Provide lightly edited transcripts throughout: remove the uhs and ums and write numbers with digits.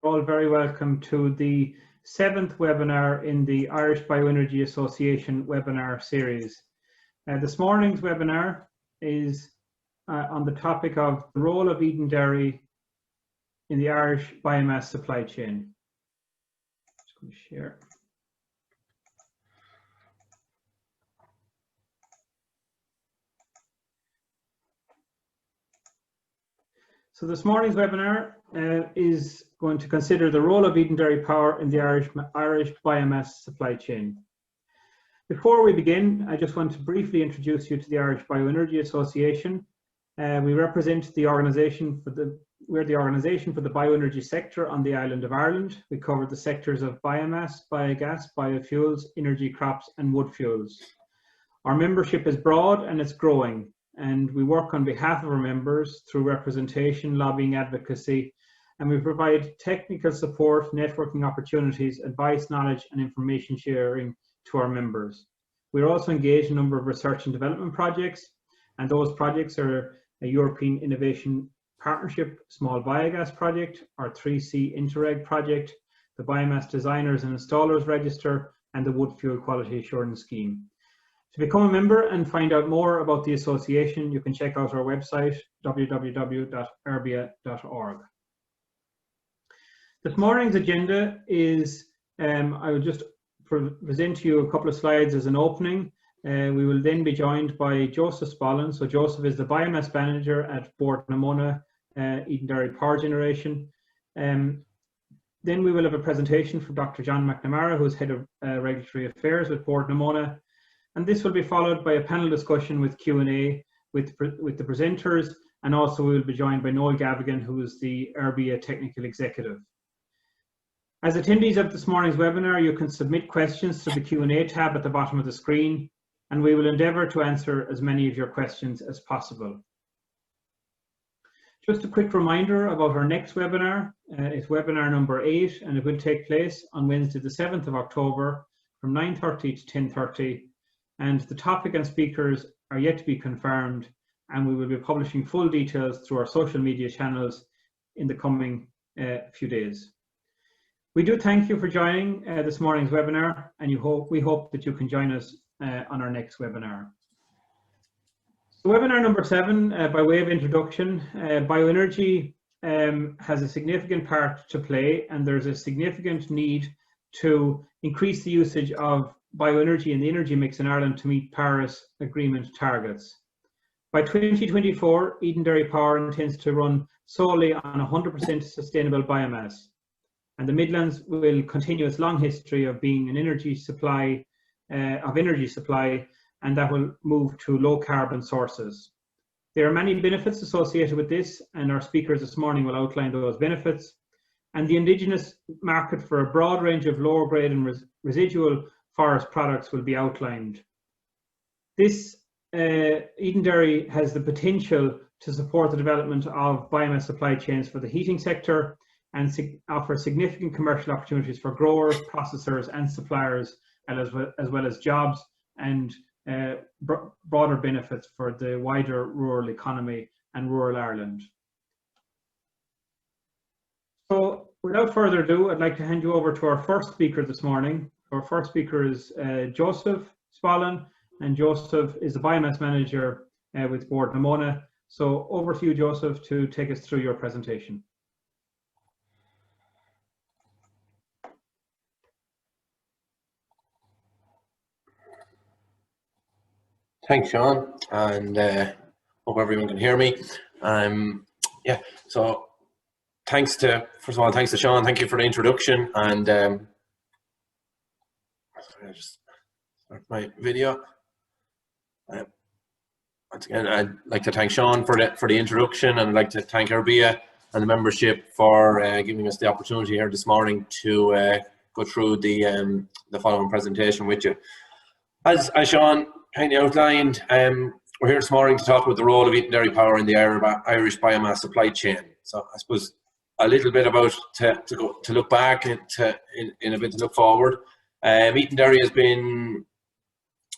all very welcome to the 7th webinar in the Irish Bioenergy Association webinar series. This morning's webinar is on the topic of the role of Edenderry in the Irish biomass supply chain. Just going to share. So this morning's webinar is going to consider the role of Edenderry Power in the Irish biomass supply chain. Before we begin, I just want to briefly introduce you to the Irish Bioenergy Association. We represent the organisation we're the organisation for the bioenergy sector on the island of Ireland. We cover the sectors of biomass, biogas, biofuels, energy crops and wood fuels. Our membership is broad and it's growing, and we work on behalf of our members through representation, lobbying, advocacy, and we provide technical support, networking opportunities, advice, knowledge and information sharing to our members. We're also engaged in a number of research and development projects, and those projects are a European Innovation Partnership Small Biogas Project, our 3C Interreg project, the Biomass Designers and Installers Register, and the Wood Fuel Quality Assurance Scheme. To become a member and find out more about the association, you can check out our website, www.erbia.org. This morning's agenda is, I will just present to you a couple of slides as an opening. We will then be joined by Joseph Spallin. So Joseph is the Biomass Manager at Bord na Móna, Edenderry Power Generation. Then we will have a presentation from Dr. John McNamara, who is Head of Regulatory Affairs with Bord na Móna. And this will be followed by a panel discussion with Q&A with the presenters, and also we will be joined by Noel Gavigan, who is the Erbia Technical Executive. As attendees of this morning's webinar, you can submit questions to the Q&A tab at the bottom of the screen, and we will endeavour to answer as many of your questions as possible. Just a quick reminder about our next webinar. It's webinar number 8, and it will take place on Wednesday the 7th of October from 9:30 to 10:30. And the topic and speakers are yet to be confirmed, and we will be publishing full details through our social media channels in the coming few days. We do thank you for joining this morning's webinar, and we hope that you can join us on our next webinar. So webinar number 7, by way of introduction, bioenergy has a significant part to play, and there's a significant need to increase the usage of bioenergy in the energy mix in Ireland to meet Paris Agreement targets. By 2024, Edenderry Power intends to run solely on 100% sustainable biomass, and the Midlands will continue its long history of being an energy supply, and that will move to low carbon sources. There are many benefits associated with this, and our speakers this morning will outline those benefits. And the indigenous market for a broad range of lower grade and residual forest products will be outlined. This Edenderry has the potential to support the development of biomass supply chains for the heating sector and offer significant commercial opportunities for growers, processors and suppliers, as well as jobs and broader benefits for the wider rural economy and rural Ireland. So without further ado, I'd like to hand you over to our first speaker this morning. Our first speaker is Joseph Spallin, and Joseph is the Biomass Manager with Bord na Móna. So over to you, Joseph, to take us through your presentation. Thanks, Sean, and hope everyone can hear me. Yeah, so first of all, thanks to Sean. Thank you for the introduction, and I'll just start my video. Once again, I'd like to thank Sean for the introduction, and I'd like to thank Erbia and the membership for giving us the opportunity here this morning to go through the following presentation with you. As Sean kind of outlined, we're here this morning to talk about the role of Edenderry Power in the Irish biomass supply chain. So I suppose a little bit about to look back and in a bit to look forward. Edenderry has been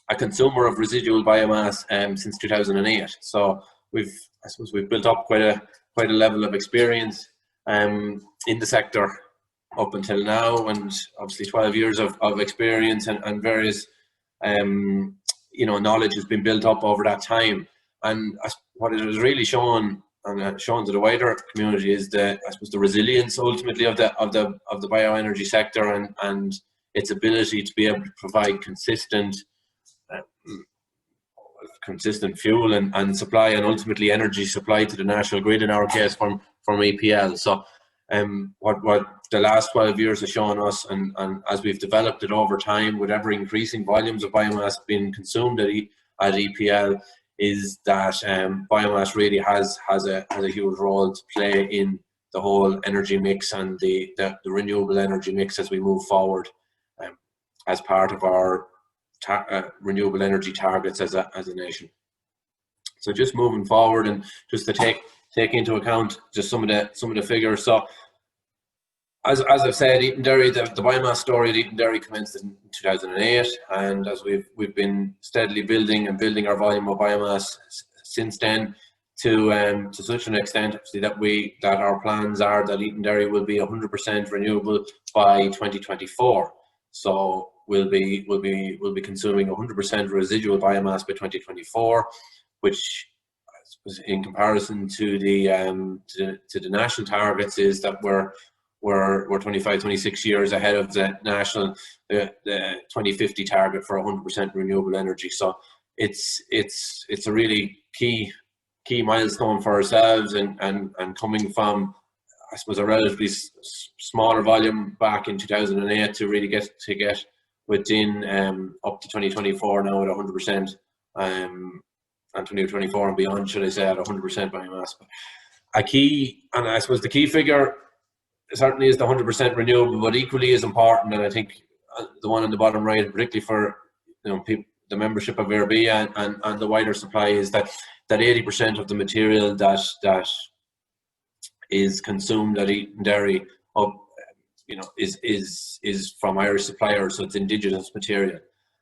a consumer of residual biomass since 2008. So I suppose we've built up quite a level of experience in the sector up until now, and obviously 12 years of experience and various knowledge has been built up over that time. And what it has really shown and shown to the wider community is the resilience ultimately of the bioenergy sector and its ability to be able to provide consistent fuel and supply, and ultimately energy supply to the national grid, in our case from EPL. So what the last 12 years has shown us, and as we've developed it over time with ever increasing volumes of biomass being consumed at EPL, is that biomass really has a huge role to play in the whole energy mix and the renewable energy mix as we move forward, as part of our renewable energy targets as a nation. So just moving forward, and just to take into account just some of the figures. So as I've said, Edenderry, the biomass story at Edenderry commenced in 2008, and as we've been steadily building our volume of biomass since then, to such an extent obviously that our plans are that Edenderry will be 100% renewable by 2024. So we'll be consuming 100% residual biomass by 2024, which in comparison to the national targets is that we're 25-26 years ahead of the national the 2050 target for 100% renewable energy. So it's a really key milestone for ourselves, and coming from, I suppose, a relatively smaller volume back in 2008 to really get within up to 2024 now at 100%, and 2024 and beyond, should I say, at 100% biomass. A key, and I suppose the key figure certainly is the 100% renewable, but equally as important, and I think the one on the bottom right, particularly for the membership of Airgrids and the wider supply, is that 80% of the material that is consumed at Edenderry is from Irish suppliers, so it's indigenous material.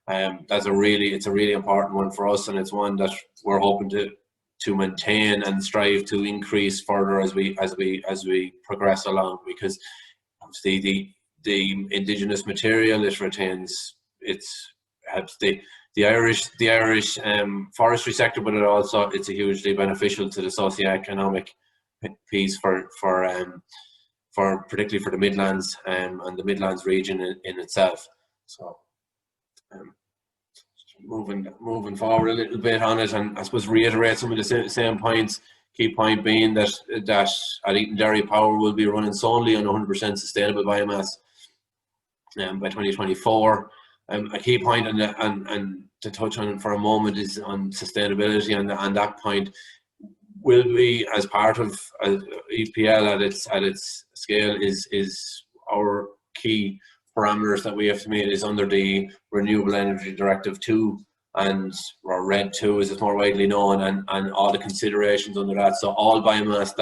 It's a really important one for us, and it's one that we're hoping to maintain and strive to increase further as we progress along, because obviously the indigenous material, it retains, it helps the Irish forestry sector, but it's a hugely beneficial to the socio-economic piece for particularly for the Midlands and the Midlands region in itself. So moving forward a little bit on it, and I suppose reiterate some of the same points. Key point being that at Edenderry Power will be running solely on 100% sustainable biomass by 2024. A key point, and to touch on it for a moment, is on sustainability, and that point will be, as part of EPL at its scale, is our key parameters that we have to meet is under the Renewable Energy Directive 2, or RED 2 as it's more widely known, and all the considerations under that. So all biomass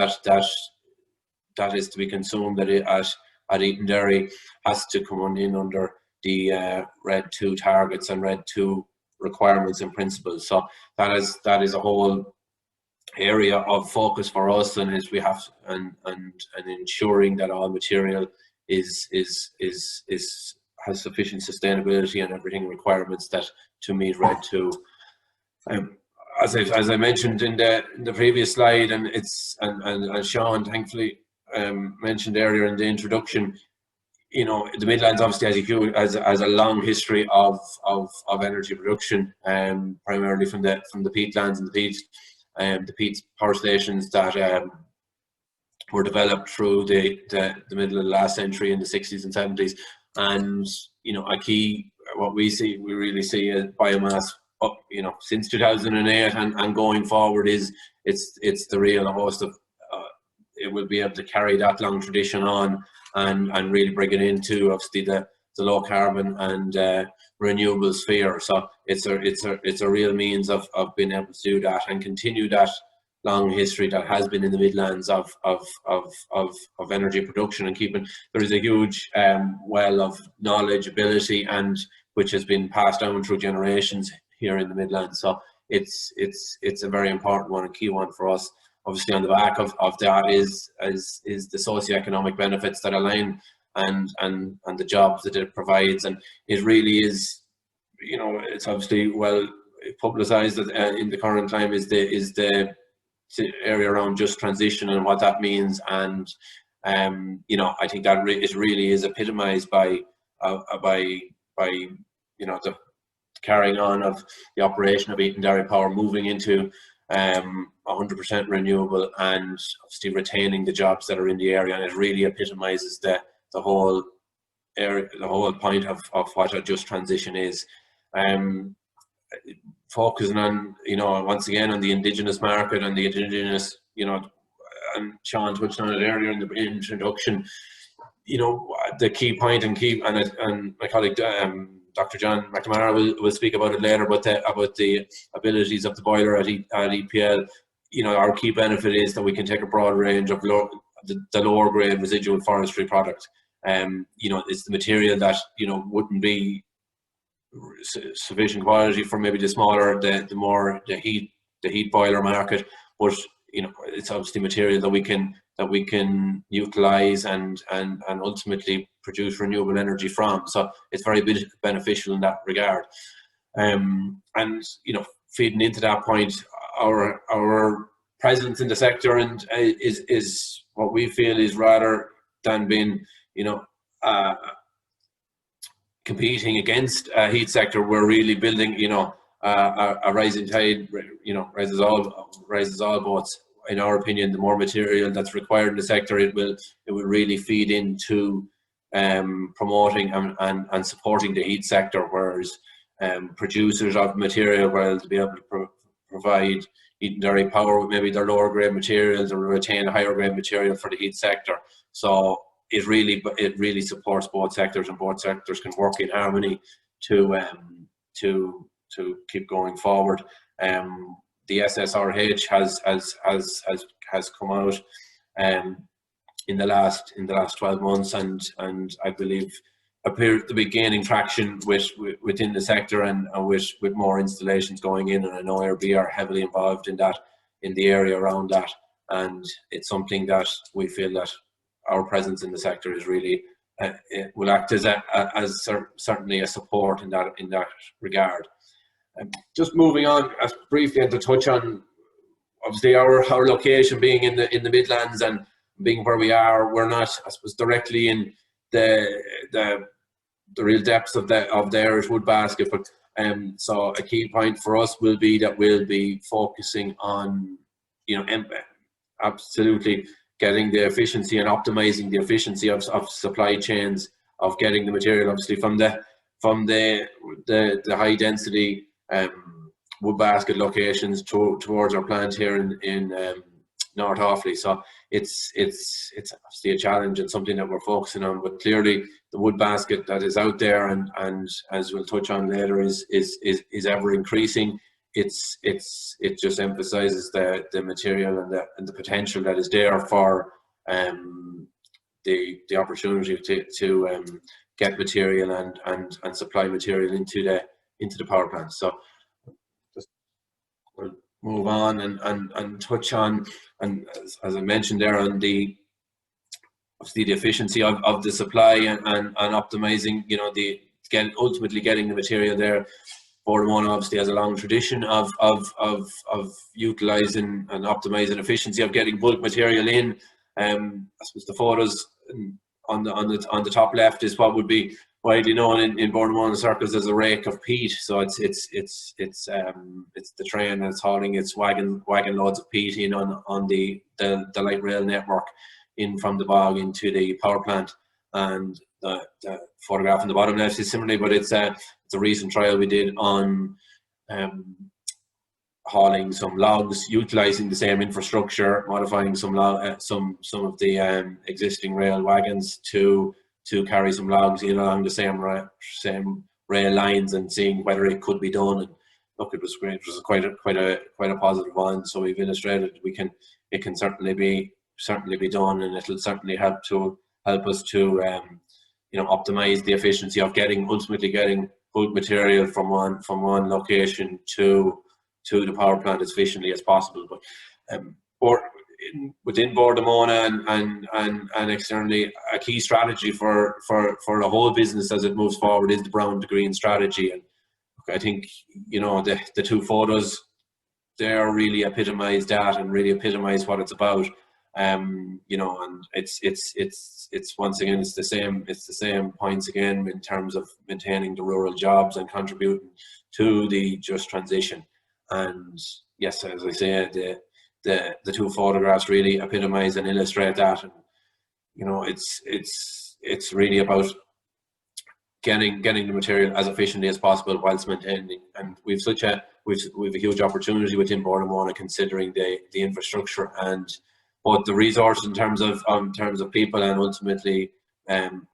that is to be consumed at Edenderry has to come in under the RED 2 targets and RED 2 requirements and principles. So that is a whole area of focus for us, and is we have and ensuring that all material has sufficient sustainability and everything requirements that to meet RED 2. As I mentioned in the previous slide, and Sean thankfully mentioned earlier in the introduction, the Midlands obviously has a long history of energy production, primarily from the peatlands and the peat power stations that were developed through the middle of the last century in the 60s and 70s. And a key, what we really see as biomass up, since 2008 and going forward, is it's the real host of it will be able to carry that long tradition on and really bring it into obviously the low carbon and renewable sphere. So it's a real means of being able to do that and continue that long history that has been in the Midlands of energy production and keeping. There is a huge well of knowledge, ability, and which has been passed down through generations here in the Midlands. So it's a very important one, a key one for us. Obviously, on the back of that is the socio-economic benefits that align and the jobs that it provides. And it really is, you know, it's obviously well publicized that in the current time is the area around just transition and what that means. And you know, I think that it really is epitomized by you know, the carrying on of the operation of Edenderry Power, moving into 100% renewable, and obviously retaining the jobs that are in the area. And it really epitomizes the whole area, the whole point of what a just transition is. Focusing on, you know, once again on the indigenous market and the indigenous, you know, and Sean touched on it earlier in the introduction. You know, the key point and my colleague Dr. John McMahon will speak about it later, but about the abilities of the boiler at EPL. You know, our key benefit is that we can take a broad range of the lower grade residual forestry product. You know, it's the material that, you know, wouldn't be sufficient quality for maybe the smaller, the heat boiler market, but you know, it's obviously material that we can utilize and ultimately produce renewable energy from. So it's very beneficial in that regard. And you know, feeding into that point, our presence in the sector and is what we feel is, rather than being, you know, competing against a heat sector, we're really building, you know, a rising tide, you know, raises all boats. In our opinion, the more material that's required in the sector, it will really feed into promoting and supporting the heat sector. Whereas producers of material, well, to be able to provide Edenderry Power with maybe their lower grade materials, or retain higher grade material for the heat sector. So it really supports both sectors, and both sectors can work in harmony to keep going forward. The SSRH has come out in the last 12 months, and I believe appears to be gaining traction within the sector, and with more installations going in. And I know AirB are heavily involved in that, in the area around that, and it's something that we feel that our presence in the sector is really will act as certainly a support in that regard. Just moving on briefly to touch on, obviously, our location being in the Midlands and being where we are, we're not, I suppose, directly in the real depths of the Irish wood basket, but so a key point for us will be that we'll be focusing on, you know, absolutely getting the efficiency and optimizing the efficiency of supply chains, of getting the material obviously from the high density wood basket locations towards our plant here in North Offaly. So it's obviously a challenge and something that we're focusing on, but clearly the wood basket that is out there, and as we'll touch on later, is ever increasing. It just emphasizes the material and the potential that is there for the opportunity to get material and supply material into the power plant. So just we'll move on and touch on, and as I mentioned there, on obviously the efficiency of the supply and optimizing, you know, ultimately getting the material there. Borderone obviously has a long tradition of utilising and optimising efficiency of getting bulk material in. I suppose the photos on the top left is what would be widely known in Borderone circles as a rake of peat. So it's the train that's hauling its wagon loads of peat in on the light rail network in from the bog into the power plant. And the photograph on the bottom left is similarly, but it's a recent trial we did on hauling some logs, utilising the same infrastructure, modifying some of the existing rail wagons to carry some logs in along the same rail lines, and seeing whether it could be done. And look, it was great. It was quite a positive one. So we've illustrated it can certainly be done, and it'll certainly help us to you know, optimize the efficiency of ultimately getting bulk material from one location to the power plant as efficiently as possible. But or within Bordemona and externally, a key strategy for the whole business as it moves forward is the brown to green strategy. And I think, you know, the two photos there really epitomise that and really epitomise what it's about. You know, and it's once again, it's the same points again in terms of maintaining the rural jobs and contributing to the just transition. And yes, as I say, the two photographs really epitomise and illustrate that. And you know, it's really about getting the material as efficiently as possible whilst maintaining. And we've a huge opportunity within Bordemona, considering the infrastructure and both the resources in terms of people and ultimately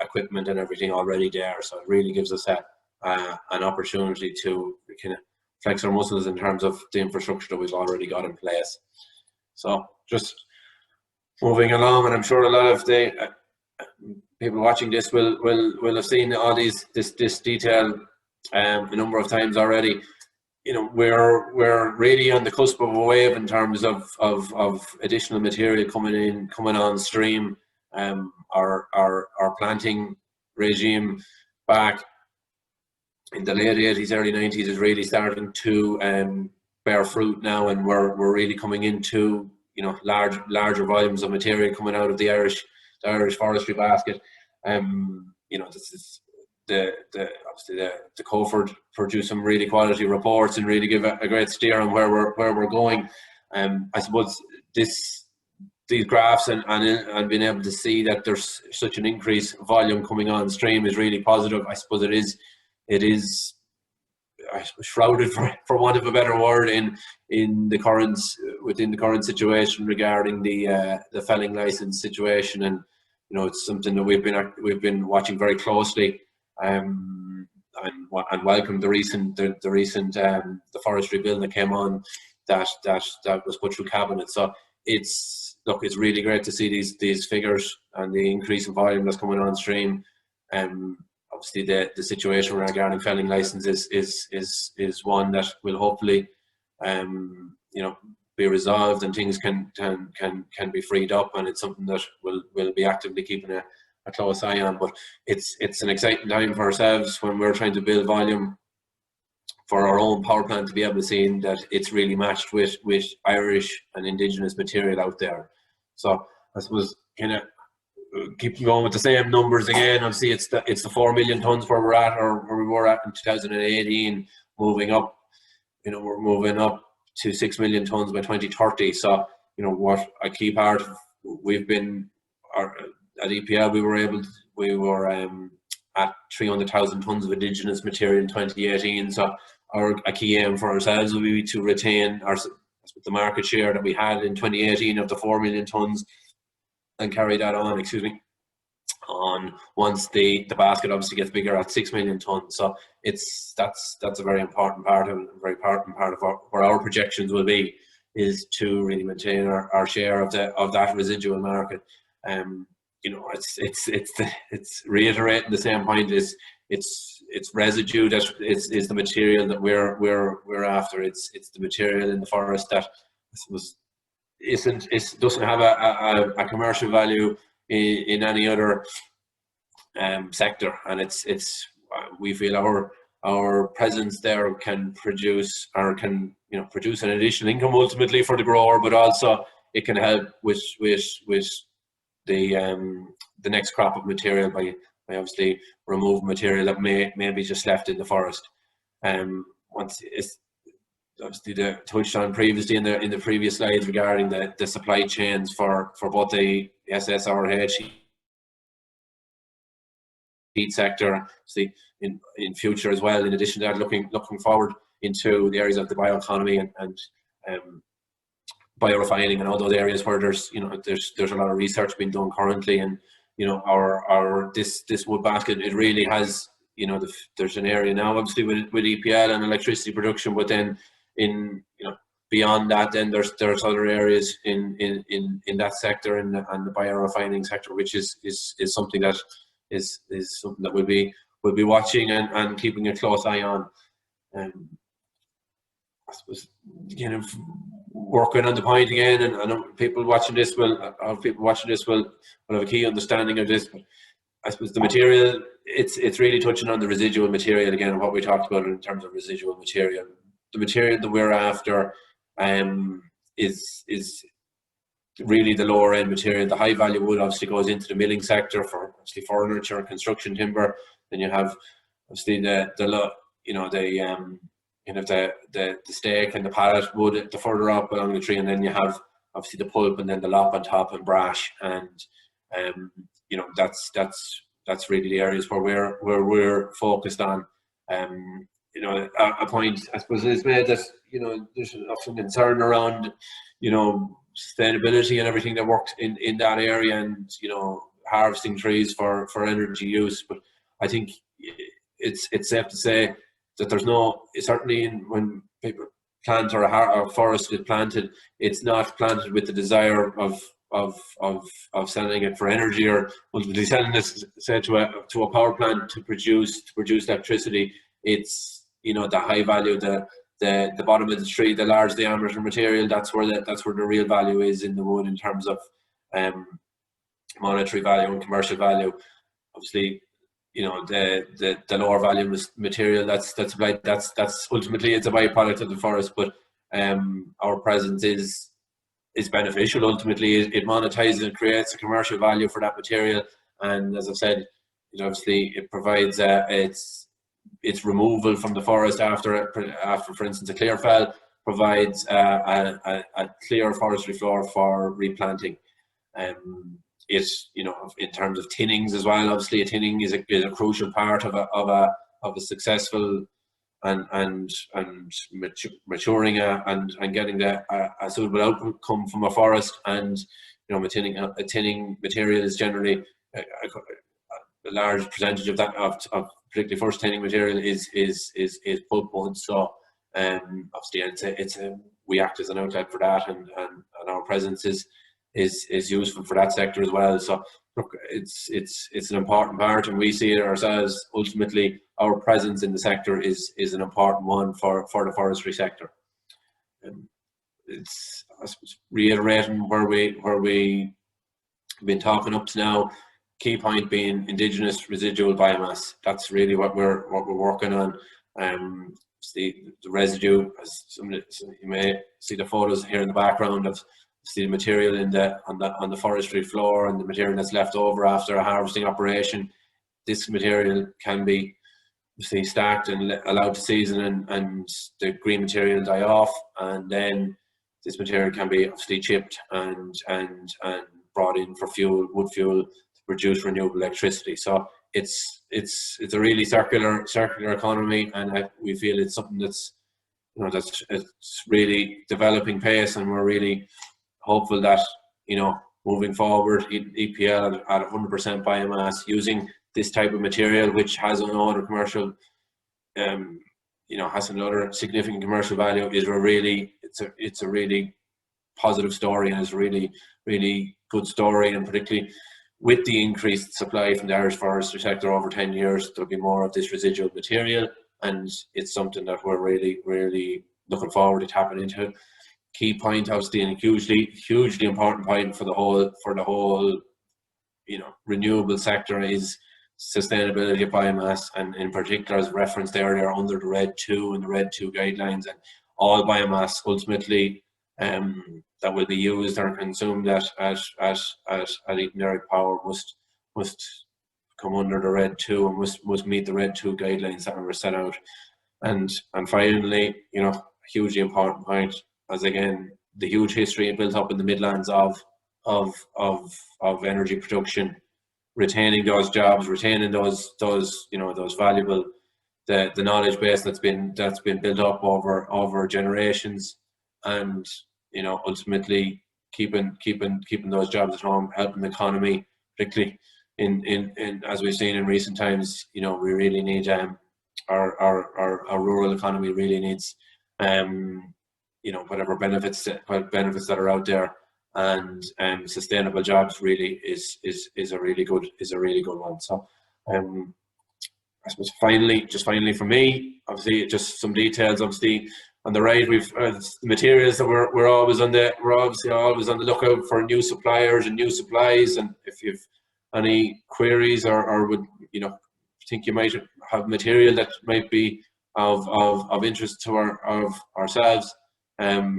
equipment and everything already there. So it really gives us an opportunity to kind of flex our muscles in terms of the infrastructure that we've already got in place. So just moving along, and I'm sure a lot of the people watching this will have seen all this detail a number of times already. You know, we're really on the cusp of a wave in terms of additional material coming on stream. Our planting regime back in the late 80s, early 90s is really starting to bear fruit now, and we're really coming into, you know, larger volumes of material coming out of the Irish forestry basket. You know, this is obviously the COFORD produce some really quality reports and really give a great steer on where we're going. I suppose these graphs and being able to see that there's such an increased volume coming on stream is really positive. I suppose it is shrouded, for want of a better word, within the current situation regarding the felling license situation. And you know, it's something that we've been watching very closely, and welcome the recent the forestry bill that came on that was put through cabinet. So it's really great to see these figures and the increase in volume that's coming on stream. Obviously the situation regarding felling licenses is one that will hopefully you know, be resolved and things can be freed up, and it's something that we'll be actively keeping a close eye on. But it's an exciting time for ourselves when we're trying to build volume for our own power plant, to be able to see that it's really matched with Irish and indigenous material out there. So I suppose kind of keep going with the same numbers again. Obviously it's the 4 million tons where we're at, or where we were at in 2018, moving up. You know, we're moving up to 6 million tons by 2030. So you know, what a key part of, we've been at EPL, we were at 300,000 tons of indigenous material in 2018. So a key aim for ourselves will be to retain the market share that we had in 2018 of the 4 million tons and carry that on once the basket obviously gets bigger at 6 million tons. So that's a very important part of where our projections will be, is to really maintain our share of that residual market. You know, it's reiterating the same point. It's residue that is the material that we're after. It's the material in the forest that doesn't have a commercial value in any other sector, and we feel our presence there can produce an additional income ultimately for the grower, but also it can help with the next crop of material by obviously removing material that may be just left in the forest. Once it's obviously touched on previously in the previous slides regarding the supply chains for both the SSRH heat sector, see in future as well. In addition to that, looking forward into the areas of the bioeconomy and biorefining and all those areas where there's a lot of research being done currently. And you know, this wood basket, it really has, you know, there's an area now obviously with EPL and electricity production, but then beyond that, then there's other areas in that sector and the biorefining sector, which is something that is something that we'll be watching and keeping a close eye on. suppose, kind of working on the point again, and I know people watching this will have a key understanding of this. But I suppose the material, it's really touching on the residual material again, and what we talked about in terms of residual material. The material that we're after is really the lower end material. The high value wood obviously goes into the milling sector for obviously furniture and construction timber. Then you have obviously the stake and the pallet wood the further up along the tree, and then you have obviously the pulp and then the lop on top and brash, and that's really the areas where we're focused on. A point I suppose is made that there's often concern around sustainability and everything that works in that area, and harvesting trees for energy use. But I think it's safe to say that there's no, certainly when people plant or a forest is planted, it's not planted with the desire of selling it for energy, or ultimately selling this, say, to a power plant to produce electricity. It's the high value, the bottom of the tree, the large diameter material. That's where the real value is in the wood in terms of monetary value and commercial value. Obviously, the lower value material that's ultimately it's a byproduct of the forest, but our presence is beneficial. Ultimately, it monetizes and creates a commercial value for that material, and as I've said, obviously it provides its removal from the forest after for instance a clear fell provides a clear forestry floor for replanting. It's in terms of tinnings as well. Obviously, a tinning is a crucial part of a successful and maturing and getting a suitable outcome from a forest. And a tinning material is generally a large percentage of that of particularly first tinning material is pulp wood. So obviously we act as an outlet for that, and our presence is useful for that sector as well. So look, it's an important part, and we see it ourselves. Ultimately, our presence in the sector is an important one for the forestry sector. It's, I suppose, reiterating where we been talking up to now. Key point being indigenous residual biomass. That's really what we're working on. The residue, as you may see the photos here in the background of the material on the forestry floor, and the material that's left over after a harvesting operation. This material can be stacked and allowed to season, and the green material die off, and then this material can be obviously chipped and brought in for wood fuel, to produce renewable electricity. So it's a really circular economy, and we feel it's something that's it's really developing pace, and we're really hopeful that moving forward, EPL at 100% biomass using this type of material, which has another commercial has another significant commercial value, is it's a really positive story, and it's a really good story. And particularly with the increased supply from the Irish forestry sector over 10 years, there'll be more of this residual material, and it's something that we're really looking forward to tapping into. Key point, obviously, and a hugely important point for the whole renewable sector is sustainability of biomass, and in particular, as referenced earlier, under the RED 2 and the RED 2 guidelines, and all biomass ultimately that will be used or consumed at Edenderry Power must come under the RED 2 and must meet the RED 2 guidelines that were set out. And finally, hugely important point, as again, the huge history built up in the Midlands of energy production, retaining those jobs, retaining those valuable, the knowledge base that's been built up over generations, and ultimately keeping those jobs at home, helping the economy, particularly in as we've seen in recent times. We really need our rural economy really needs whatever benefits that are out there, and sustainable jobs really is a really good one. So I suppose finally for me, obviously, just some details. Obviously, on the right, we've the materials that we're obviously always on the lookout for new suppliers and new supplies. And if you've any queries or would think you might have material that might be of interest to ourselves,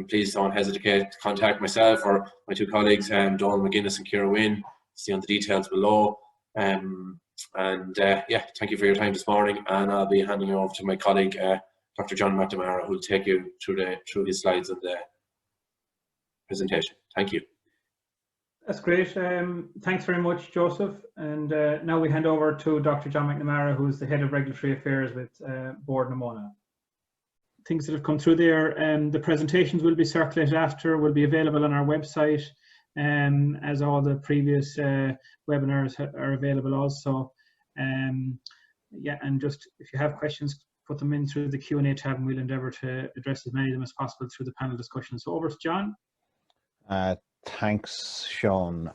please don't hesitate to contact myself or my two colleagues, Donald McGuinness and Ciara Wynne. See on the details below. Yeah, thank you for your time this morning, and I'll be handing you over to my colleague, Dr. John McNamara, who will take you through his slides of the presentation. Thank you. That's great. Thanks very much, Joseph. And now we hand over to Dr. John McNamara, who is the Head of Regulatory Affairs with Board Namona. Things that have come through there, the presentations will be circulated after, will be available on our website, as all the previous webinars are available also. Yeah, and just if you have questions, put them in through the Q&A tab, and we'll endeavour to address as many of them as possible through the panel discussion. So over to John. Thanks, Sean.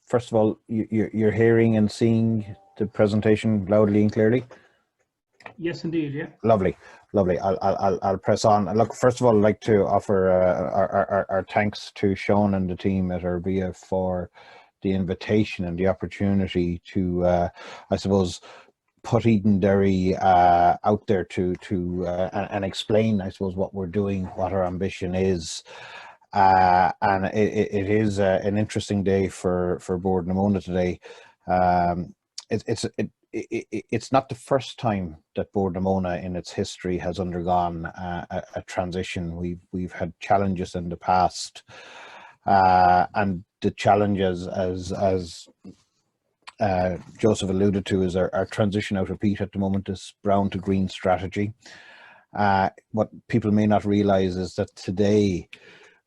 First of all, you're hearing and seeing the presentation loudly and clearly? Yes, indeed. Yeah. Lovely. I'll press on. Look, first of all, I'd like to offer our thanks to Sean and the team at Arbia for the invitation and the opportunity to, I suppose, put Edenderry out there and explain, I suppose, what we're doing, what our ambition is. And it is an interesting day for Board Namona today. It's not the first time that Board Namona in its history has undergone a transition. We've had challenges in the past, and the challenges, as Joseph alluded to, is our transition out of peat at the moment, this brown to green strategy. What people may not realize is that today,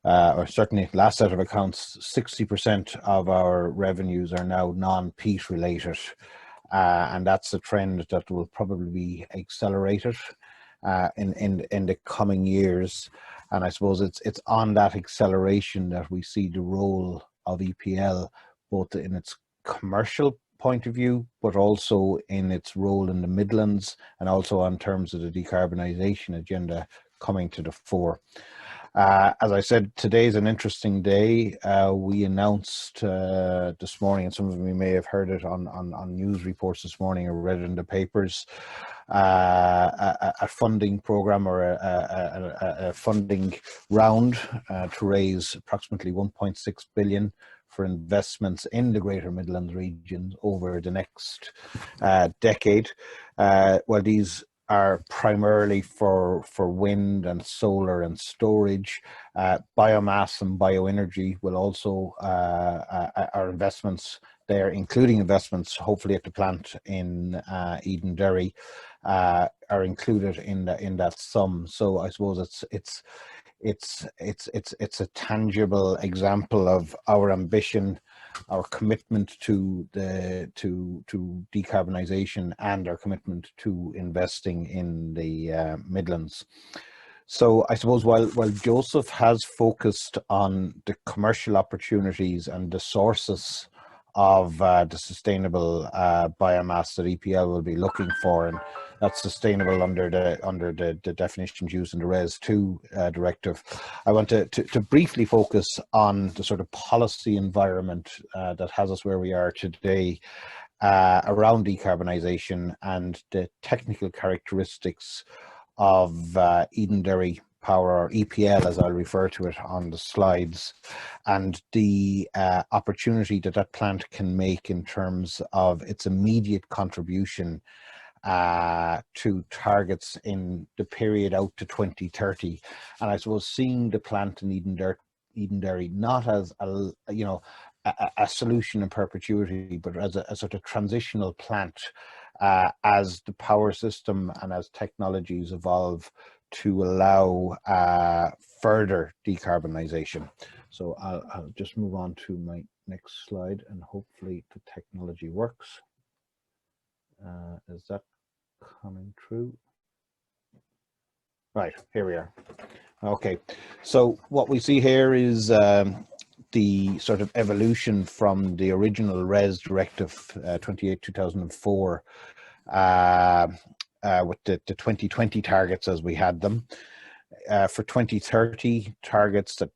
or certainly last set of accounts, 60% of our revenues are now non-peat related. And that's a trend that will probably be accelerated in the coming years. And I suppose it's on that acceleration that we see the role of EPL, both in its commercial point of view, but also in its role in the Midlands, and also in terms of the decarbonisation agenda coming to the fore. As I said, today's an interesting day. We announced this morning, and some of you may have heard it on news reports this morning or read it in the papers, a funding program or a funding round to raise approximately 1.6 billion for investments in the Greater Midlands region over the next decade. Well, these are primarily for wind and solar and storage. Biomass and bioenergy will also, our investments there, including investments hopefully at the plant in Edenderry, are included in that sum. So I suppose it's a tangible example of our ambition, our commitment to decarbonisation, and our commitment to investing in the Midlands. So I suppose while Joseph has focused on the commercial opportunities and the sources of the sustainable biomass that EPL will be looking for, and that's sustainable under the definitions used in the Res 2 directive, I want to briefly focus on the sort of policy environment that has us where we are today around decarbonisation and the technical characteristics of Edenderry Power, or EPL as I'll refer to it on the slides, and the opportunity that plant can make in terms of its immediate contribution to targets in the period out to 2030. And I suppose seeing the plant in Edenderry not as a solution in perpetuity, but as a sort of transitional plant as the power system and as technologies evolve to allow further decarbonisation. So I'll just move on to my next slide, and hopefully the technology works. Is that coming through? Right, here we are. Okay, so what we see here is the sort of evolution from the original Res Directive 28/2004 with the 2020 targets as we had them. for 2030 targets that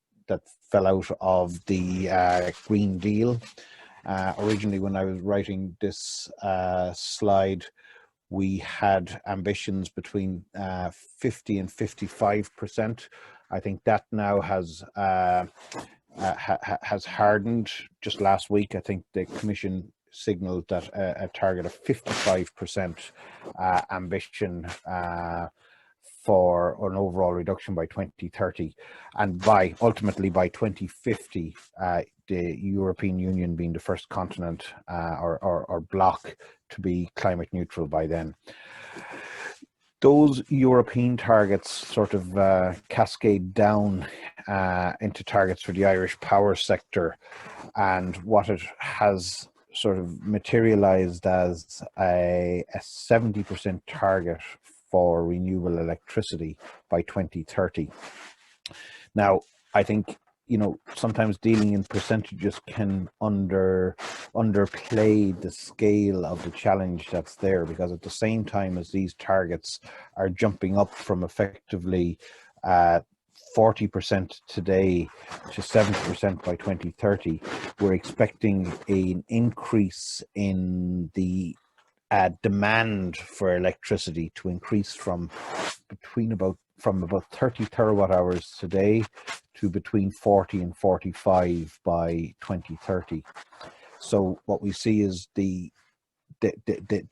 fell out of the Green Deal. Originally, when I was writing this slide, we had ambitions between 50 and 55%. I think that now has hardened. Just last week, I think the Commission signalled that a target of 55% ambition for an overall reduction by 2030, and ultimately by 2050, the European Union being the first continent or bloc to be climate neutral by then. Those European targets sort of cascade down into targets for the Irish power sector, and what it has sort of materialized as a 70% target for renewable electricity by 2030. Now, I think, you know, sometimes dealing in percentages can underplay the scale of the challenge that's there, because at the same time as these targets are jumping up from effectively 40% today to 70% by 2030, we're expecting an increase in the demand for electricity to increase from about 30 terawatt hours today to between 40 and 45 by 2030. So what we see is the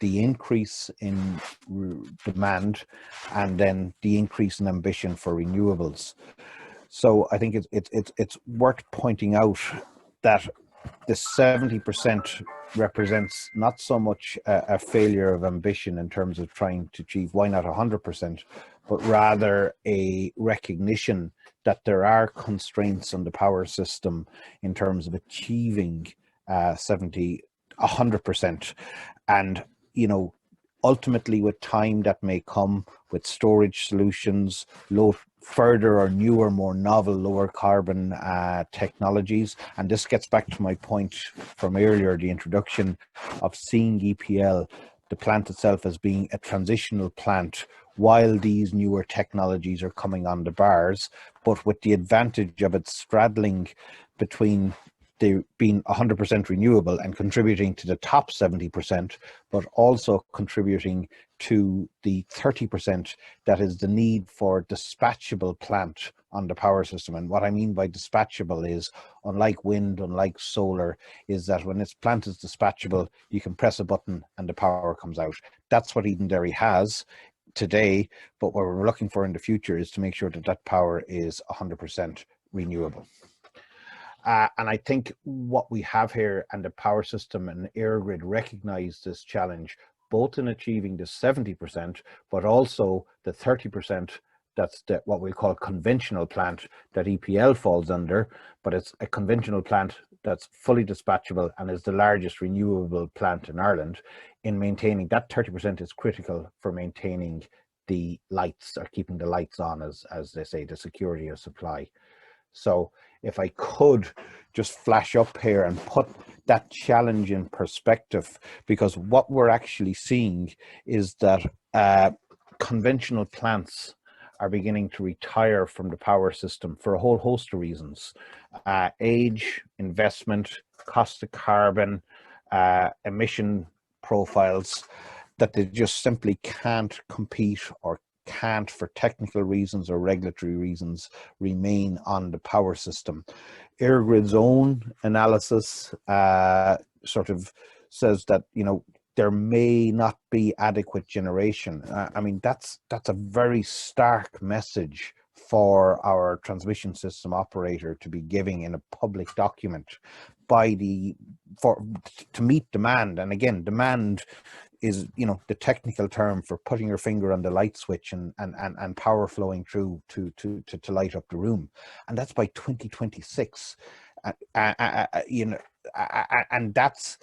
increase in demand, and then the increase in ambition for renewables. So I think it's worth pointing out that the 70% represents not so much a failure of ambition in terms of trying to achieve why not 100%, but rather a recognition that there are constraints on the power system in terms of achieving 100%. And, you know, ultimately with time that may come with storage solutions, further or newer, more novel, lower carbon technologies. And this gets back to my point from earlier, the introduction of seeing EPL, the plant itself, as being a transitional plant while these newer technologies are coming on the bars, but with the advantage of it straddling between being 100% renewable and contributing to the top 70%, but also contributing to the 30% that is the need for dispatchable plant on the power system. And what I mean by dispatchable is, unlike wind, unlike solar, is that when its plant is dispatchable, you can press a button and the power comes out. That's what Edenderry has today, but what we're looking for in the future is to make sure that that power is 100% renewable. And I think what we have here, and the power system and Airgrid recognize this challenge, both in achieving the 70%, but also the 30%, that's what we call conventional plant that EPL falls under, but it's a conventional plant that's fully dispatchable and is the largest renewable plant in Ireland. In maintaining that 30% is critical for maintaining the lights, or keeping the lights on, as they say, the security of supply. So if I could just flash up here and put that challenge in perspective, because what we're actually seeing is that conventional plants are beginning to retire from the power system for a whole host of reasons. Age, investment, cost of carbon, emission profiles, that they just simply can't compete, or can't, for technical reasons or regulatory reasons, remain on the power system. Airgrid's own analysis sort of says that, you know, there may not be adequate generation. I mean, that's a very stark message for our transmission system operator to be giving in a public document to meet demand. And again, demand is, you know, the technical term for putting your finger on the light switch and power flowing through to light up the room, and that's by 2026. You know, and that's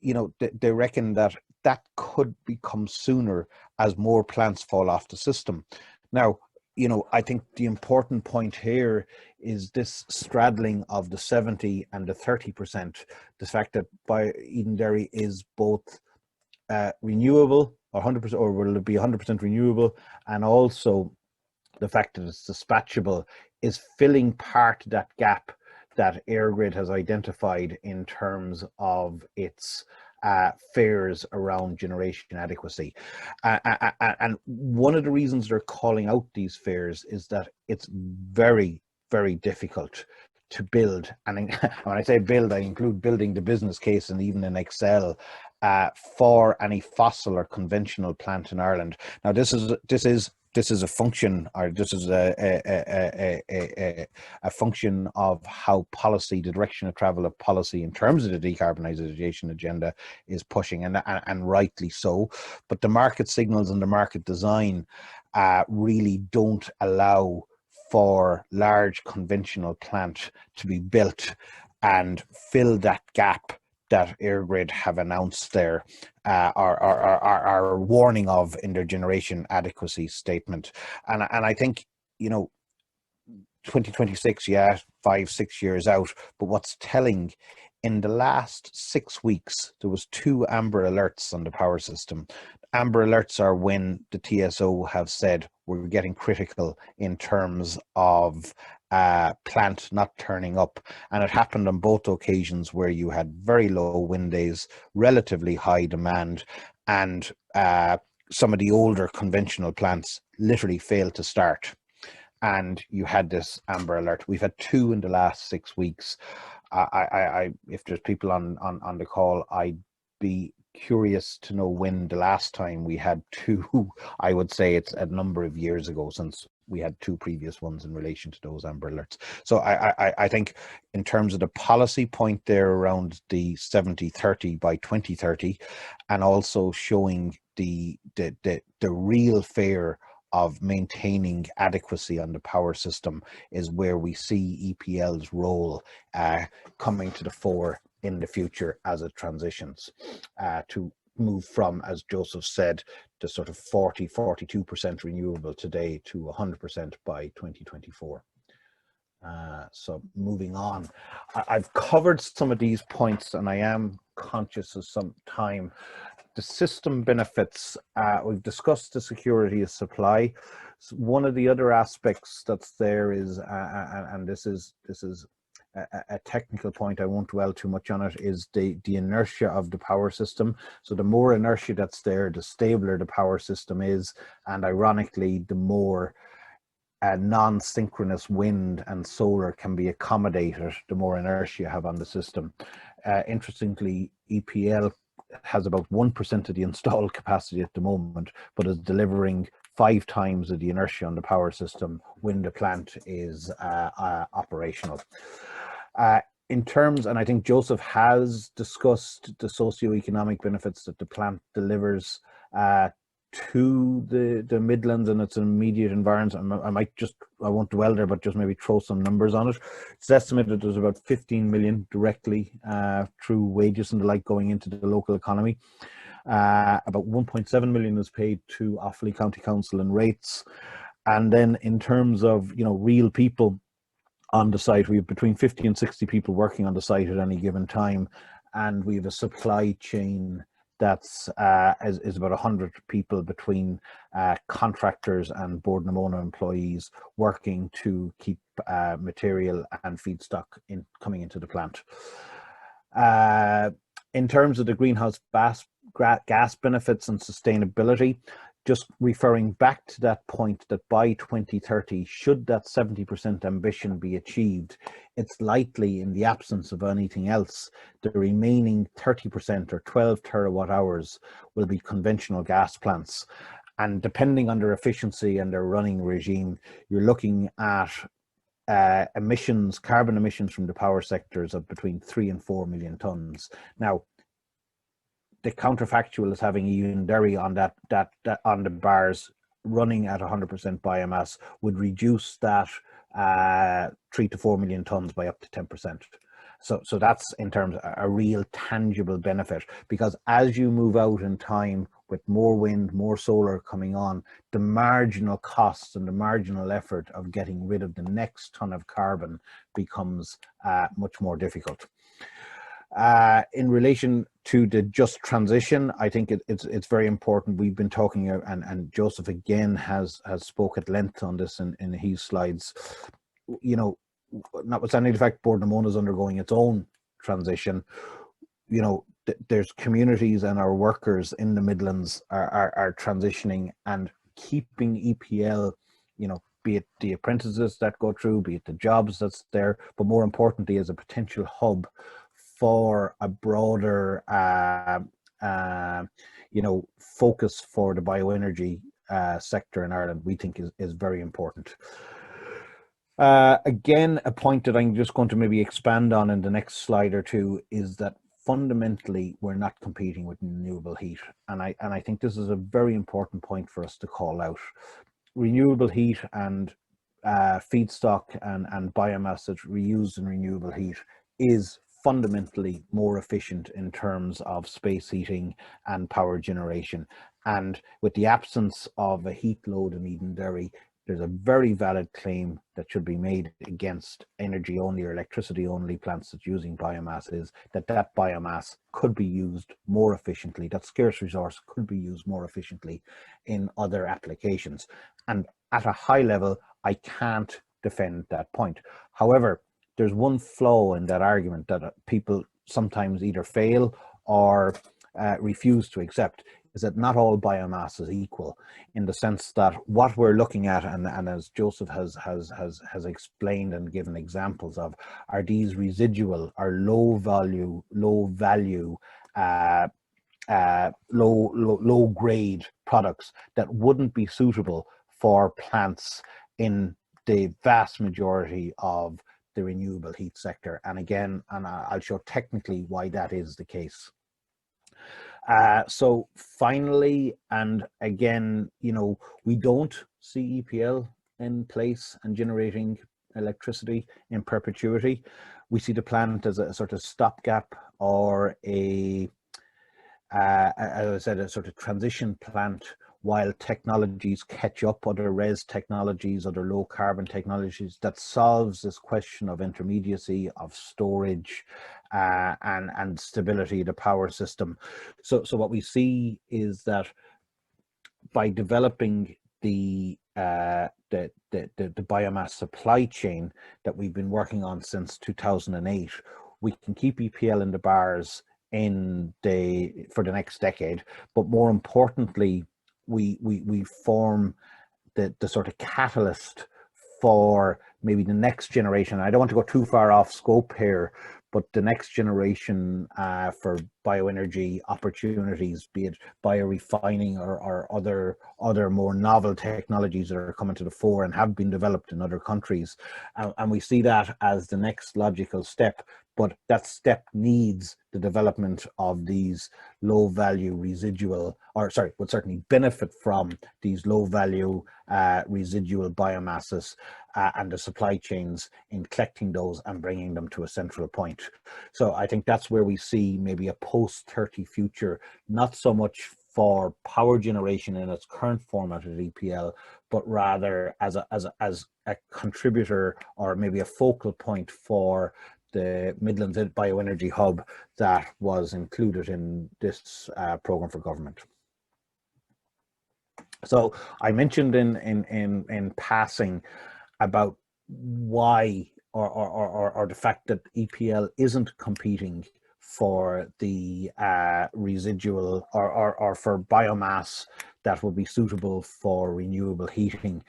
you know, they reckon that could become sooner as more plants fall off the system. Now, you know, I think the important point here is this straddling of the 70 and the 30%, the fact that Edenderry is both renewable, or 100%, or will it be 100% renewable, and also the fact that it's dispatchable is filling part of that gap that Airgrid has identified in terms of its fears around generation adequacy. And one of the reasons they're calling out these fears is that it's very, very difficult to build. And when I say build, I include building the business case and even in Excel for any fossil or conventional plant in Ireland. Now, this is a function, or this is a function of how policy, the direction of travel of policy in terms of the decarbonisation agenda is pushing, and rightly so. But the market signals and the market design really don't allow for large conventional plant to be built and fill that gap that Airgrid have announced there, are warning of in their generation adequacy statement. And I think, 2026, yeah, 5-6 years out, but what's telling, in the last 6 weeks, there was 2 amber alerts on the power system. Amber alerts are when the TSO have said we're getting critical in terms of plant not turning up, and it happened on both occasions where you had very low wind days, relatively high demand, and some of the older conventional plants literally failed to start, and you had this amber alert. We've had 2 in the last 6 weeks. If there's people on the call, I'd be curious to know when the last time we had 2. I would say it's a number of years ago since we had 2 previous ones in relation to those amber alerts. So I think in terms of the policy point there around the 70-30 by 2030, and also showing the real fear of maintaining adequacy on the power system, is where we see EPL's role coming to the fore in the future as it transitions to move from, as Joseph said, the sort of 42% renewable today to 100% by 2024. So moving on, I've covered some of these points and I am conscious of some time. The system benefits, we've discussed the security of supply. So one of the other aspects that's there is, and this is a technical point, I won't dwell too much on it, is the inertia of the power system. So the more inertia that's there, the stabler the power system is, and ironically, the more non-synchronous wind and solar can be accommodated, the more inertia you have on the system. Interestingly, EPL has about 1% of the installed capacity at the moment, but is delivering 5 times of the inertia on the power system when the plant is operational. In terms, and I think Joseph has discussed the socioeconomic benefits that the plant delivers to the Midlands and its immediate environment. I won't dwell there, but just maybe throw some numbers on it. It's estimated there's about 15 million directly through wages and the like going into the local economy. About 1.7 million is paid to Offaly County Council and rates. And then in terms of, real people on the site, we have between 50 and 60 people working on the site at any given time. And we have a supply chain that's is about 100 people between contractors and Board Namona employees working to keep material and feedstock coming into the plant. In terms of the greenhouse gas benefits and sustainability, just referring back to that point that by 2030, should that 70% ambition be achieved, it's likely, in the absence of anything else, the remaining 30% or 12 terawatt hours will be conventional gas plants. And depending on their efficiency and their running regime, you're looking at carbon emissions from the power sectors of between 3 and 4 million tons. Now, the counterfactual is having Edenderry on that on the bars running at 100% biomass would reduce that 3 to 4 million tons by up to 10%. So that's in terms of a real tangible benefit, because as you move out in time with more wind, more solar coming on, the marginal costs and the marginal effort of getting rid of the next ton of carbon becomes much more difficult. In relation to the just transition, I think it's very important. We've been talking, and Joseph again has spoke at length on this in his slides. You know, notwithstanding the fact Bord na Móna is undergoing its own transition, you know, there's communities and our workers in the Midlands are transitioning, and keeping EPL, you know, be it the apprentices that go through, be it the jobs that's there, but more importantly as a potential hub for a broader you know, focus for the bioenergy sector in Ireland, we think is very important. Again, a point that I'm just going to maybe expand on in the next slide or two is that fundamentally we're not competing with renewable heat, and I think this is a very important point for us to call out. Renewable heat and feedstock and biomass that's reused in renewable heat is fundamentally more efficient in terms of space heating and power generation. And with the absence of a heat load in Edenderry, there's a very valid claim that should be made against energy only or electricity only plants that's using biomass, is that biomass could be used more efficiently, that scarce resource could be used more efficiently in other applications. And at a high level, I can't defend that point. However, there's one flaw in that argument that people sometimes either fail or refuse to accept, is that not all biomass is equal, in the sense that what we're looking at, and as Joseph has explained and given examples of, are these residual or low grade products that wouldn't be suitable for plants in the vast majority of the renewable heat sector. And again, I'll show technically why that is the case. So finally, and again, you know, we don't see EPL in place and generating electricity in perpetuity. We see the plant as a sort of stopgap, or as I said, a sort of transition plant while technologies catch up, other res technologies, other low carbon technologies, that solves this question of intermediacy, of storage, and stability of the power system. So what we see is that by developing the biomass supply chain that we've been working on since 2008, we can keep EPL in the bars for the next decade, but more importantly, we form the sort of catalyst for maybe the next generation. I don't want to go too far off scope here, but the next generation for bioenergy opportunities, be it biorefining or other more novel technologies that are coming to the fore and have been developed in other countries. And we see that as the next logical step, but that step needs the development of these low value residual, or sorry, would certainly benefit from these low value residual biomasses and the supply chains in collecting those and bringing them to a central point. So I think that's where we see maybe a post-30 future, not so much for power generation in its current format at EPL, but rather as a contributor, or maybe a focal point for the Midlands Bioenergy Hub that was included in this programme for government. So I mentioned in passing about why or the fact that EPL isn't competing for the residual or for biomass that would be suitable for renewable heating.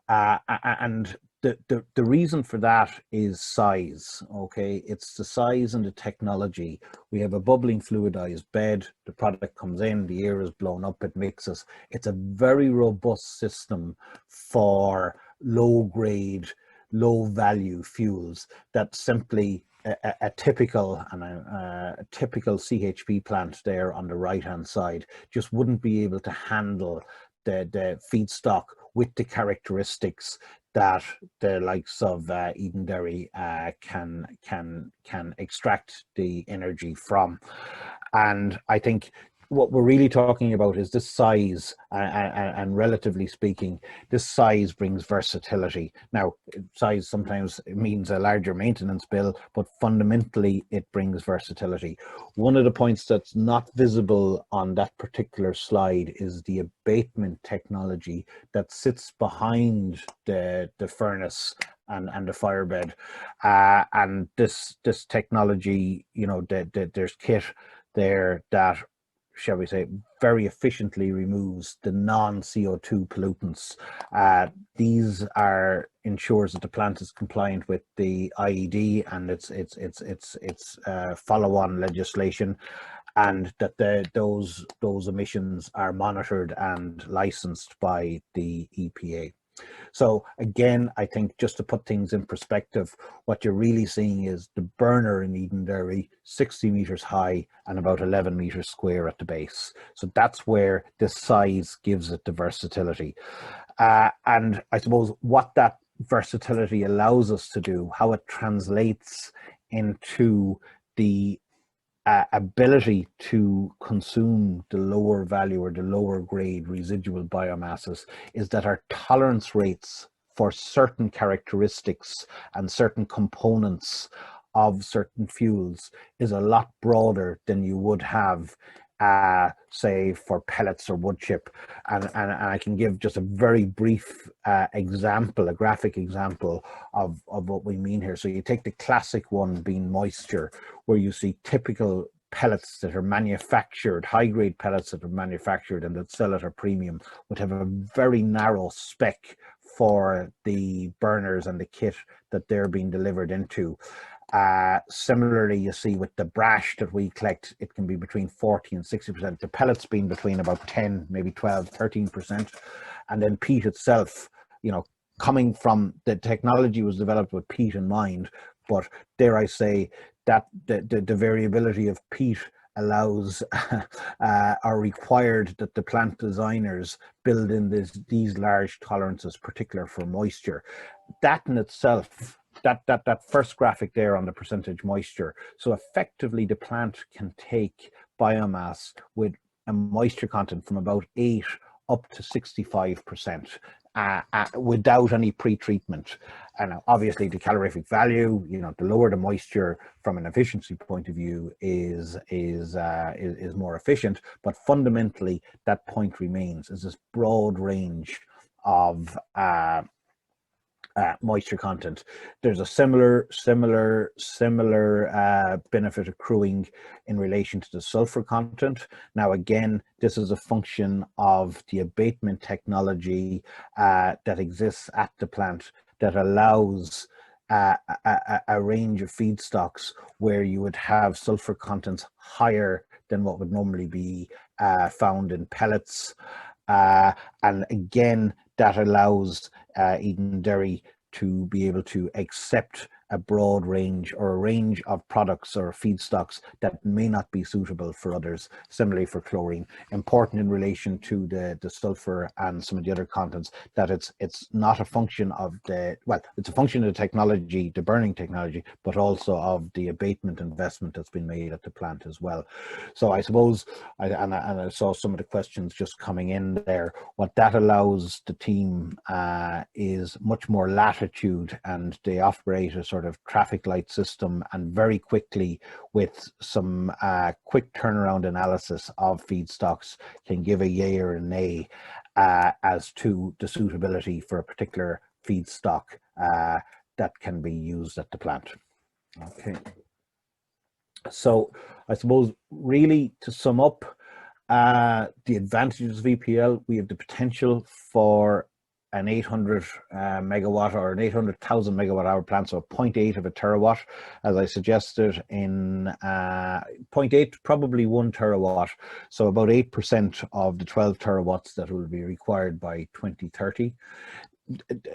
And the reason for that is size. Okay, it's the size and the technology. We have a bubbling fluidized bed, the product comes in, the air is blown up, it mixes. It's a very robust system for low grade, low value fuels that simply a typical CHP plant there on the right hand side just wouldn't be able to handle the feedstock with the characteristics that the likes of Edenderry can extract the energy from. And I think what we're really talking about is this size, and relatively speaking, this size brings versatility. Now, size sometimes means a larger maintenance bill, but fundamentally it brings versatility. One of the points that's not visible on that particular slide is the abatement technology that sits behind the furnace and the firebed, and this technology, you know, there's kit there that, shall we say, very efficiently removes the non-CO2 pollutants. These ensures that the plant is compliant with the IED and its follow-on legislation, and that those emissions are monitored and licensed by the EPA. So again, I think just to put things in perspective, what you're really seeing is the burner in Edenderry, 60 meters high and about 11 meters square at the base. So that's where this size gives it the versatility. And I suppose what that versatility allows us to do, how it translates into the ability to consume the lower value or the lower grade residual biomasses, is that our tolerance rates for certain characteristics and certain components of certain fuels is a lot broader than you would have say for pellets or wood chip. And I can give just a very brief example, a graphic example of what we mean here. So you take the classic one being moisture, where you see typical pellets that are manufactured, high-grade pellets that are manufactured and that sell at a premium, would have a very narrow spec for the burners and the kit that they're being delivered into. Similarly, you see with the brash that we collect, it can be between 40 and 60%. The pellets being between about 10, maybe 12, 13%. And then peat itself, you know, coming from the technology was developed with peat in mind, but dare I say that the variability of peat allows are required that the plant designers build in these large tolerances, particular for moisture. That in itself, that first graphic there on the percentage moisture, so effectively the plant can take biomass with a moisture content from about 8 up to 65%. Without any pre-treatment. And obviously the calorific value, you know, the lower the moisture from an efficiency point of view is more efficient, but fundamentally that point remains, is this broad range of moisture content. There's a similar benefit accruing in relation to the sulfur content. Now again, this is a function of the abatement technology that exists at the plant that allows a range of feedstocks where you would have sulfur contents higher than what would normally be found in pellets. And again, that allows Edenderry to be able to accept a broad range or a range of products or feedstocks that may not be suitable for others. Similarly for chlorine, important in relation to the sulfur and some of the other contents, that it's not a function of it's a function of the technology, the burning technology, but also of the abatement investment that's been made at the plant as well. So I suppose, I saw some of the questions just coming in there, what that allows the team is much more latitude, and they operate a sort of traffic light system, and very quickly with some quick turnaround analysis of feedstocks can give a yay or a nay as to the suitability for a particular feedstock that can be used at the plant. Okay, so I suppose really to sum up the advantages of EPL, we have the potential for an 800 megawatt or an 800,000 megawatt hour plant, so 0.8 of a terawatt, as I suggested, in 0.8, probably 1 terawatt, so about 8% of the 12 terawatts that will be required by 2030.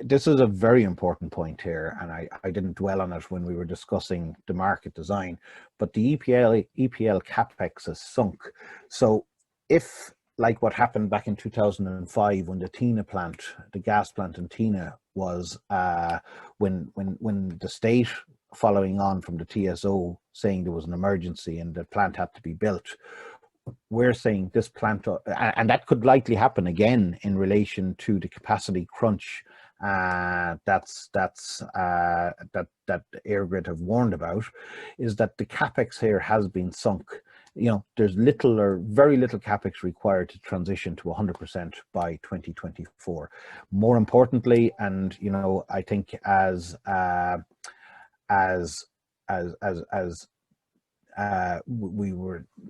This is a very important point here, and I didn't dwell on it when we were discussing the market design, but the EPL capex has sunk. So if, like what happened back in 2005 when the Tina plant, the gas plant in Tina was, when the state, following on from the TSO saying there was an emergency and the plant had to be built, we're saying this plant, and that could likely happen again in relation to the capacity crunch that Airgrid have warned about, is that the capex here has been sunk. You know, there's little or very little capex required to transition to 100% by 2024. More importantly, and you know, I think as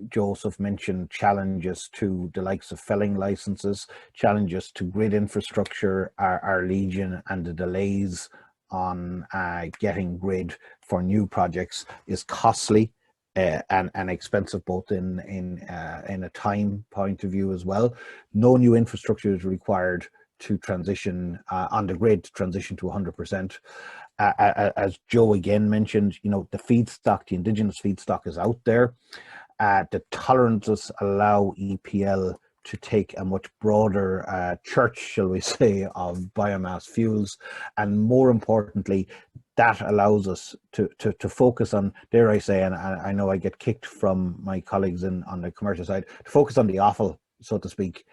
Joseph mentioned challenges to the likes of felling licenses, challenges to grid infrastructure are legion, and the delays on getting grid for new projects is costly and expensive, both in a time point of view as well. No new infrastructure is required to transition on the grid, to transition to 100%. As Joe again mentioned, you know, the feedstock, the indigenous feedstock is out there. The tolerances allow EPL to take a much broader church, shall we say, of biomass fuels, and more importantly, that allows us to focus on, dare I say, and I know I get kicked from my colleagues on the commercial side, to focus on the offal, so to speak,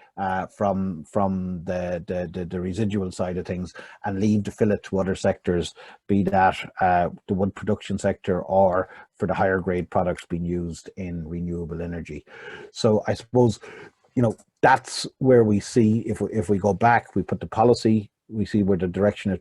from the residual side of things, and leave the fillet to other sectors, be that the wood production sector or for the higher grade products being used in renewable energy. So I suppose, you know, that's where we see, if we go back, we put the policy, we see where the direction of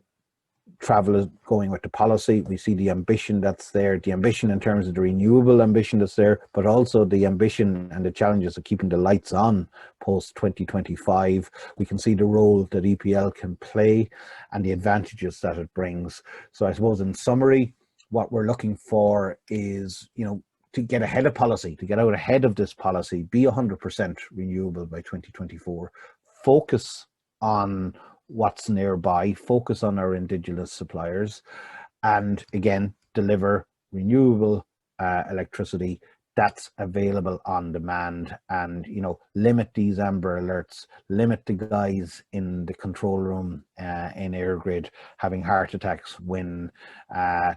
travel is going with the policy, we see the ambition that's there, the ambition in terms of the renewable ambition that's there, but also the ambition and the challenges of keeping the lights on post 2025. We can see the role that EPL can play and the advantages that it brings. So I suppose in summary, what we're looking for is, you know, to get ahead of policy, to get out ahead of this policy, be 100% renewable by 2024, focus on what's nearby, focus on our indigenous suppliers, and again, deliver renewable electricity that's available on demand, and, you know, limit these amber alerts, limit the guys in the control room in Airgrid having heart attacks when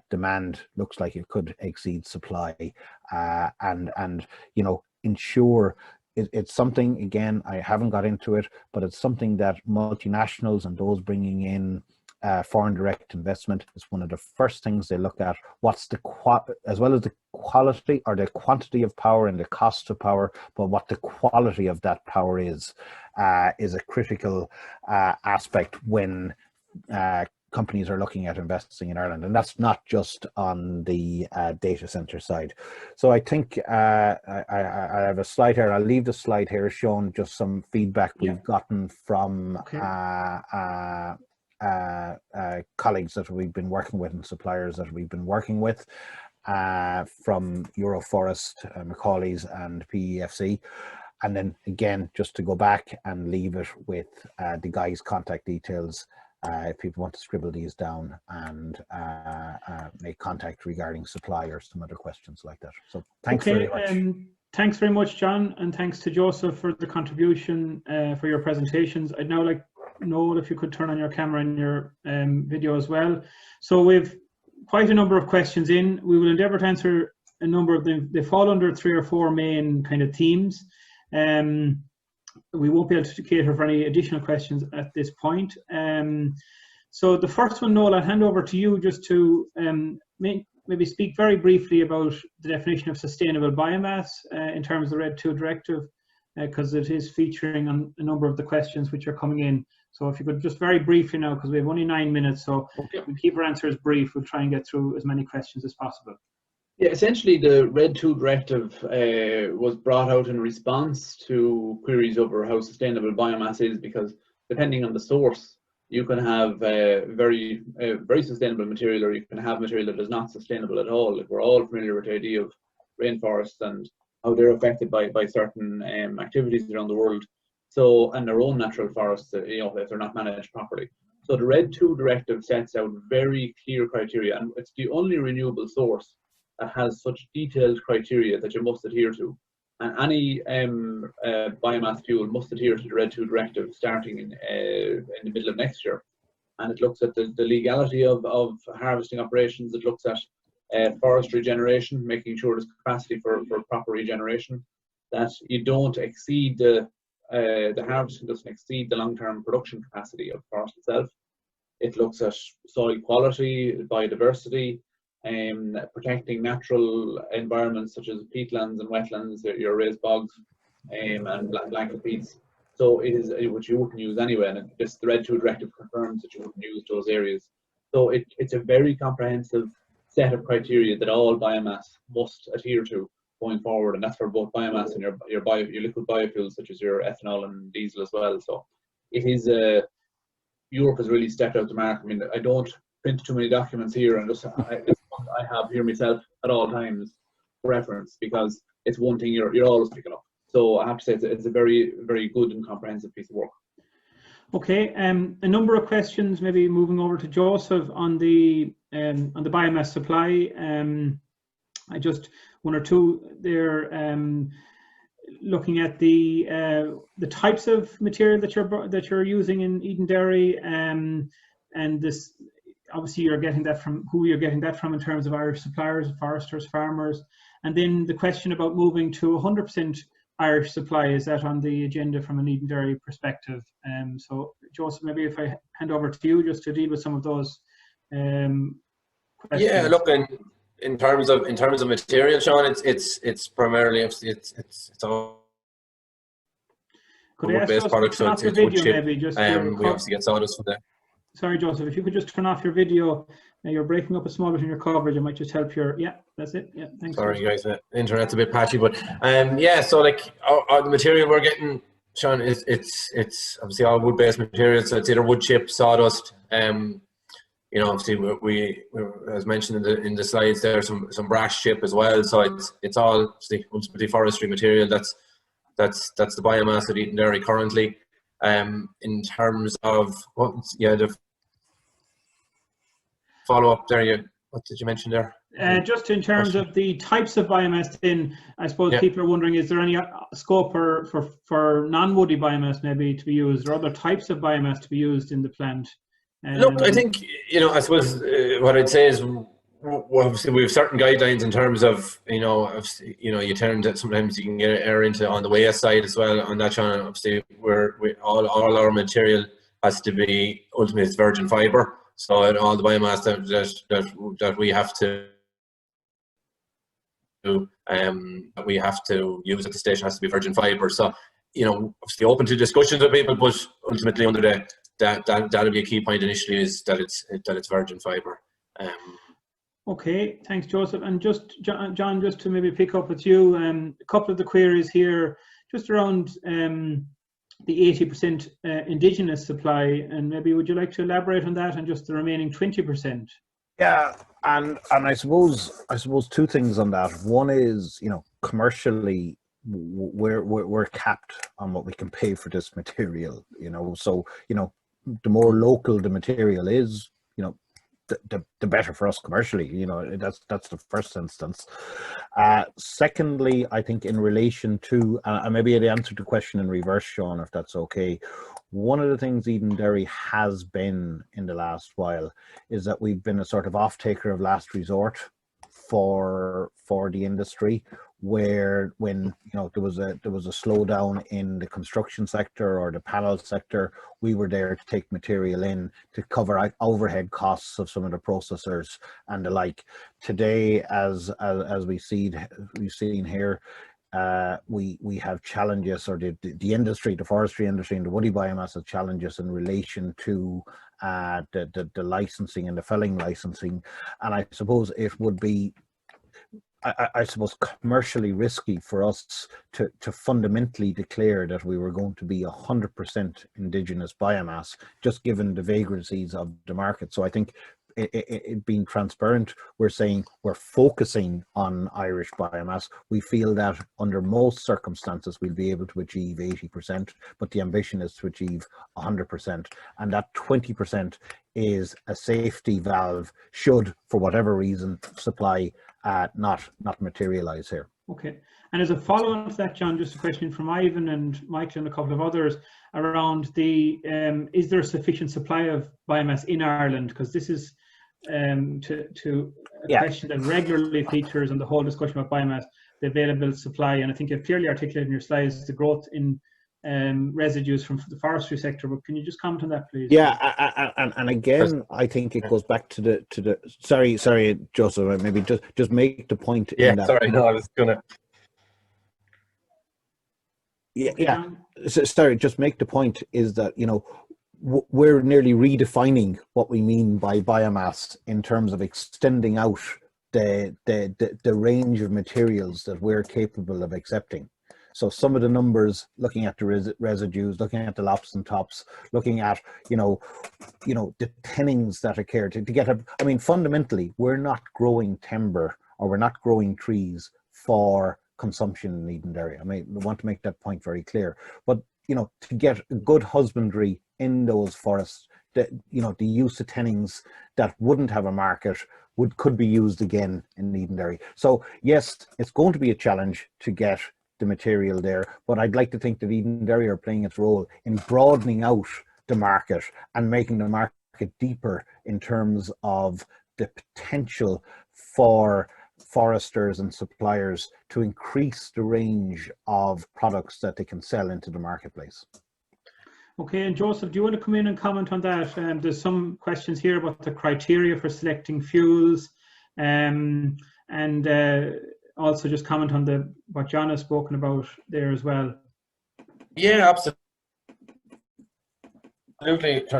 demand looks like it could exceed supply, and you know, ensure it's something, again, I haven't got into it, but it's something that multinationals and those bringing in foreign direct investment is one of the first things they look at. What's the as well as the quality or the quantity of power and the cost of power, but what the quality of that power is a critical aspect when companies are looking at investing in Ireland, and that's not just on the data center side. So I think I have a slide here. I'll leave the slide here showing just some feedback we've gotten from colleagues that we've been working with and suppliers that we've been working with from Euroforest, Macaulay's and PEFC. And then again, just to go back and leave it with the guys' contact details if people want to scribble these down and make contact regarding supply or some other questions like that. So thanks very much. Thanks very much, John, and thanks to Joseph for the contribution for your presentations. I'd now like Noel, if you could turn on your camera and your video as well. So we've quite a number of questions in. We will endeavour to answer a number of them. They fall under 3 or 4 main kind of themes. We won't be able to cater for any additional questions at this point. So the first one, Noel, I'll hand over to you just to maybe speak very briefly about the definition of sustainable biomass in terms of the RED II directive, because it is featuring on a number of the questions which are coming in. So if you could just very briefly now, because we have only 9 minutes, so we'll keep our answers brief. We'll try and get through as many questions as possible. Yeah, essentially the RED II directive was brought out in response to queries over how sustainable biomass is, because depending on the source, you can have very sustainable material, or you can have material that is not sustainable at all. Like, we're all familiar with the idea of rainforests and how they're affected by certain activities around the world. So, and their own natural forests, you know, if they're not managed properly. So the RED II directive sets out very clear criteria, and it's the only renewable source that has such detailed criteria that you must adhere to. And any biomass fuel must adhere to the RED II directive starting in the middle of next year. And it looks at the legality of harvesting operations. It looks at forestry generation, making sure there's capacity for proper regeneration. that you don't exceed the harvesting doesn't exceed the long-term production capacity of the forest itself. It looks at soil quality, biodiversity, protecting natural environments such as peatlands and wetlands, your raised bogs, and blanket peats. So it is which you wouldn't use anyway, and the Red 2 directive confirms that you wouldn't use those areas. So it's a very comprehensive set of criteria that all biomass must adhere to going forward, and that's for both biomass and your liquid biofuels such as your ethanol and diesel as well. So it is Europe has really stepped out the mark. I mean, I don't print too many documents here, and I have here myself at all times for reference, because it's one thing you're always picking up. So I have to say it's a very, very good and comprehensive piece of work. Okay, a number of questions, maybe moving over to Joseph on the biomass supply. I just one or two there, looking at the types of material that you're using in Edenderry, and this obviously you're getting that from who you're getting that from in terms of Irish suppliers, foresters, farmers, and then the question about moving to 100% Irish supply, is that on the agenda from an Edenderry perspective? So Joseph, maybe if I hand over to you just to deal with some of those questions. Yeah, look, in terms of material, Sean, it's primarily it's all wood-based products, so it's wood chip. We obviously get sawdust from there. Sorry, Joseph, if you could just turn off your video. You're breaking up a small bit in your coverage. It might just help your. Yeah, that's it. Yeah, thanks. Sorry, guys, the internet's a bit patchy, but yeah. So like the material we're getting, Sean, it's obviously all wood-based material. So it's either wood chip, sawdust. You know, obviously we as mentioned in the slides there, some brash chip as well. So it's all ultimately forestry material. That's the biomass at Edenderry currently. In terms of the follow up there, what did you mention there? Just in terms of the types of biomass, then I suppose people are wondering, is there any scope for non-woody biomass maybe to be used, or other types of biomass to be used in the plant? Look, I think, I suppose what I'd say is, obviously we have certain guidelines in terms of, you tend to, sometimes you can get air into on the waste side as well on that channel. Obviously all our material has to be ultimately it's virgin fibre. So all the biomass that we have to use at the station has to be virgin fibre. So, obviously open to discussions with people, but ultimately under that'll be a key point initially, is that it's virgin fibre. Okay, thanks, Joseph. And just John, just to maybe pick up with you, a couple of the queries here, just around the 80% indigenous supply, and maybe would you like to elaborate on that and just the remaining 20%? Yeah, and I suppose two things on that. One is, commercially we're capped on what we can pay for this material. So the more local the material is, the better for us commercially. That's the first instance. Secondly, I think in relation to, maybe I'd answer the question in reverse, Sean, if that's okay. One of the things Edenderry has been in the last while is that we've been a sort of off-taker of last resort for the industry, where when there was a slowdown in the construction sector or the panel sector, we were there to take material in to cover overhead costs of some of the processors and the like. Today, as we've seen here, we have challenges, or the industry, the forestry industry and the woody biomass has challenges in relation to the licensing and the felling licensing. And I suppose it would be commercially risky for us to fundamentally declare that we were going to be 100% indigenous biomass, just given the vagrancies of the market. So I think it being transparent, we're saying we're focusing on Irish biomass. We feel that under most circumstances we'll be able to achieve 80%, but the ambition is to achieve 100%, and that 20% is a safety valve should, for whatever reason, supply not materialize here. Okay, and as a follow-on to that, John, just a question from Ivan and Michael and a couple of others around the is there a sufficient supply of biomass in Ireland? Because this is to a question that regularly features in the whole discussion about biomass. the available supply. And I think you've clearly articulated in your slides the growth in residues from the forestry sector. But can you just comment on that, please? Yeah, and again, I think it goes back to the. Sorry, Joseph. Maybe just make the point. Yeah, in that, sorry, no, I was gonna. Yeah. So, sorry, just make the point is that, you know, we're nearly redefining what we mean by biomass in terms of extending out the range of materials that we're capable of accepting. So some of the numbers, looking at the residues, looking at the lops and tops, looking at, you know, the thinnings that occur to get I mean, fundamentally, we're not growing timber or we're not growing trees for consumption in Edenderry. I want to make that point very clear. But, you know, to get good husbandry in those forests, the use of thinnings that wouldn't have a market could be used again in Edenderry. So yes, it's going to be a challenge to get the material there, but I'd like to think that Edenderry are playing its role in broadening out the market and making the market deeper in terms of the potential for foresters and suppliers to increase the range of products that they can sell into the marketplace. Okay, and Joseph, do you want to come in and comment on that? There's some questions here about the criteria for selecting fuels, and also just comment on what John has spoken about there as well. Yeah, absolutely.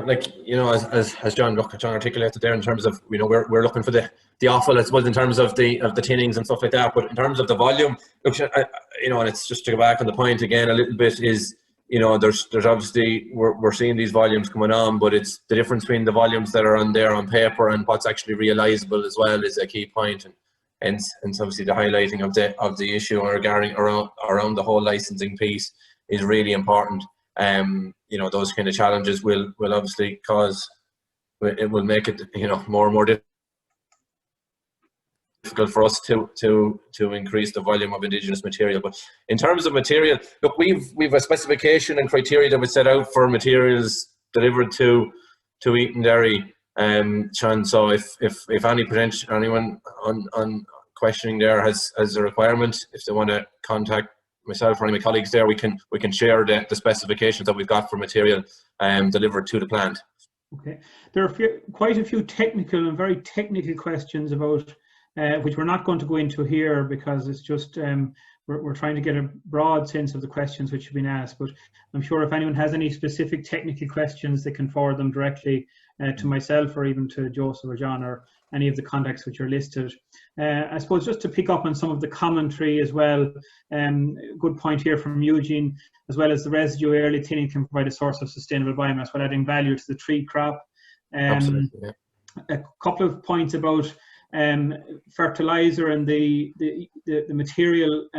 Like, you know, as John articulated there, in terms of, you know, we're looking for the offal, I suppose, in terms of the tinnings and stuff like that. But in terms of the volume, look, you know, and it's just to go back on the point again a little bit is, you know, there's obviously we're seeing these volumes coming on, but it's the difference between the volumes that are on there on paper and what's actually realizable as well is a key point. And obviously the highlighting of the issue regarding around the whole licensing piece is really important. You know, those kind of challenges will obviously it will make it, you know, more and more difficult for us to increase the volume of indigenous material. But in terms of material, look, we've a specification and criteria that we set out for materials delivered to Edenderry. Sean, so if anyone on questioning there has a requirement, if they want to contact myself or any of my colleagues there, we can share the specifications that we've got for material delivered to the plant. Okay, there are quite a few technical and very technical questions about which we're not going to go into here because it's just we're trying to get a broad sense of the questions which have been asked. But I'm sure if anyone has any specific technical questions, they can forward them directly to myself or even to Joseph or John or any of the contacts which are listed. I suppose just to pick up on some of the commentary as well, good point here from Eugene, as well as the residue early thinning can provide a source of sustainable biomass while adding value to the tree crop. Absolutely, yeah. A couple of points about fertilizer and the material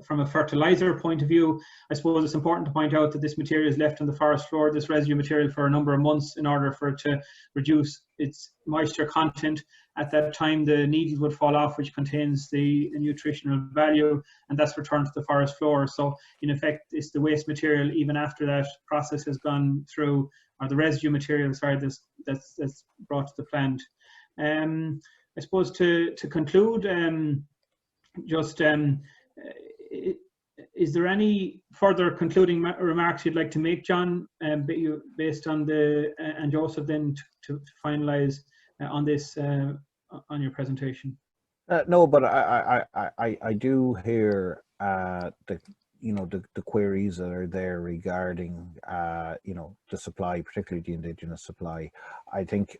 from a fertilizer point of view. I suppose it's important to point out that this material is left on the forest floor, this residue material, for a number of months in order for it to reduce its moisture content. At that time, the needle would fall off, which contains the nutritional value, and that's returned to the forest floor. So in effect, it's the waste material, even after that process has gone through, or the residue material, sorry, that's brought to the plant. I suppose to conclude, is there any further concluding remarks you'd like to make, John, based on and Joseph, then to finalise on this on your presentation? No, but I do hear the queries that are there regarding the supply, particularly the indigenous supply. I think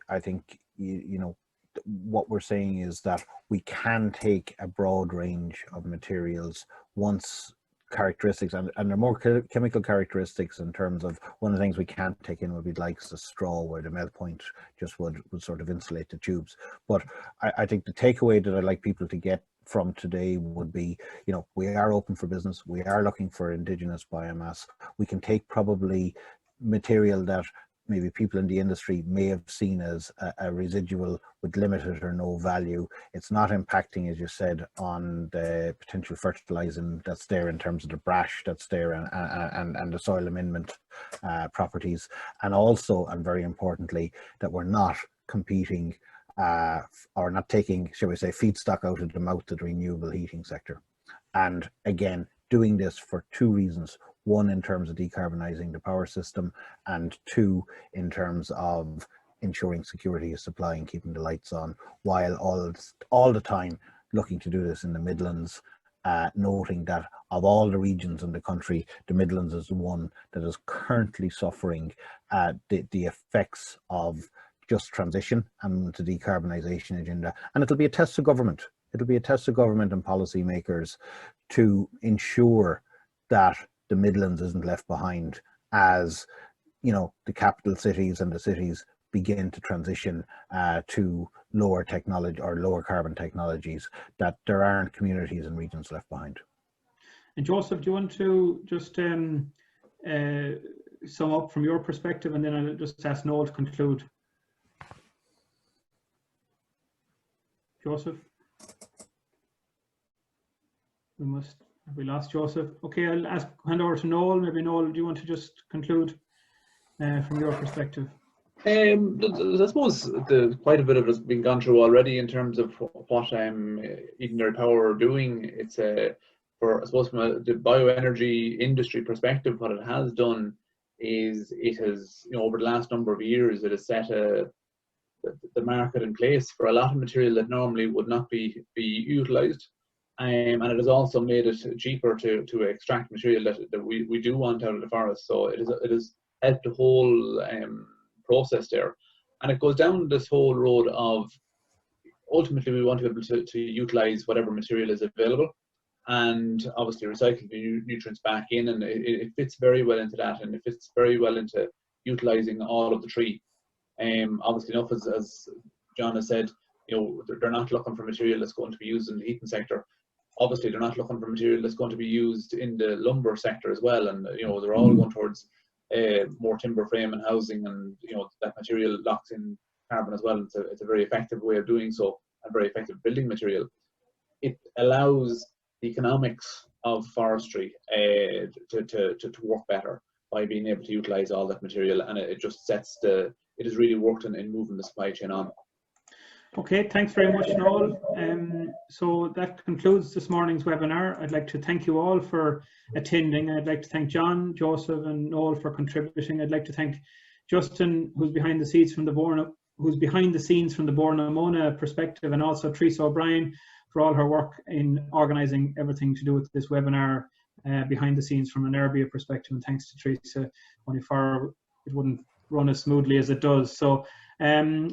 what we're saying is that we can take a broad range of materials once characteristics, and they're more chemical characteristics in terms of one of the things we can't take in would be like the straw, where the melt point just would sort of insulate the tubes. But I think the takeaway that I'd like people to get from today would be, we are open for business. We are looking for indigenous biomass. We can take probably material that maybe people in the industry may have seen as a residual with limited or no value. It's not impacting, as you said, on the potential fertilizing that's there in terms of the brash that's there and the soil amendment properties. And also, and very importantly, that we're not competing or not taking, shall we say, feedstock out of the mouth of the renewable heating sector. And again, doing this for two reasons. One, in terms of decarbonising the power system, and two, in terms of ensuring security of supply and keeping the lights on, while all the time looking to do this in the Midlands, noting that of all the regions in the country, the Midlands is the one that is currently suffering the effects of just transition and the decarbonisation agenda. And it'll be a test of government. It'll be a test of government and policy makers to ensure that the Midlands isn't left behind as, you know, the capital cities and the cities begin to transition to lower technology or lower carbon technologies, that there aren't communities and regions left behind. And Joseph, do you want to just sum up from your perspective, and then I'll just ask Noel to conclude. Joseph? Have we lost Joseph? Okay, I'll hand over to Noel. Maybe Noel, do you want to just conclude from your perspective? I suppose quite a bit of it has been gone through already in terms of what Edenderry Power are doing. It's I suppose from the bioenergy industry perspective, what it has done is it has, you know, over the last number of years, it has set the market in place for a lot of material that normally would not be utilised. And it has also made it cheaper to extract material that we do want out of the forest. So it has helped the whole process there. And it goes down this whole road of, ultimately we want to be able to utilise whatever material is available, and obviously recycle the nutrients back in, and it fits very well into that, and it fits very well into utilising all of the tree. Obviously enough, as John has said, you know, they're not looking for material that's going to be used in the heating sector. Obviously, they're not looking for material that's going to be used in the lumber sector as well, and you know, they're all going towards more timber frame and housing, and you know, that material locks in carbon as well. It's a very effective way of doing so, a very effective building material. It allows the economics of forestry to work better by being able to utilise all that material, and it just sets it has really worked in moving the supply chain on. Okay, thanks very much, Noel. So that concludes this morning's webinar. I'd like to thank you all for attending. I'd like to thank John, Joseph, and Noel for contributing. I'd like to thank Justin, who's behind the scenes from the Borna Mona perspective, and also Teresa O'Brien for all her work in organising everything to do with this webinar behind the scenes from an Airbia perspective. And thanks to Teresa, only for it wouldn't run as smoothly as it does. So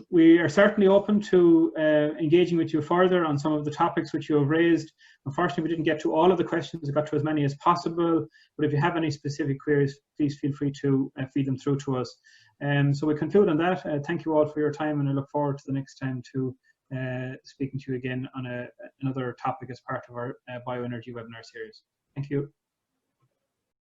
we are certainly open to engaging with you further on some of the topics which you have raised. Unfortunately, we didn't get to all of the questions. We got to as many as possible, but if you have any specific queries, please feel free to feed them through to us. So we conclude on that. Thank you all for your time, and I look forward to the next time to speaking to you again on another topic as part of our bioenergy webinar series. Thank you.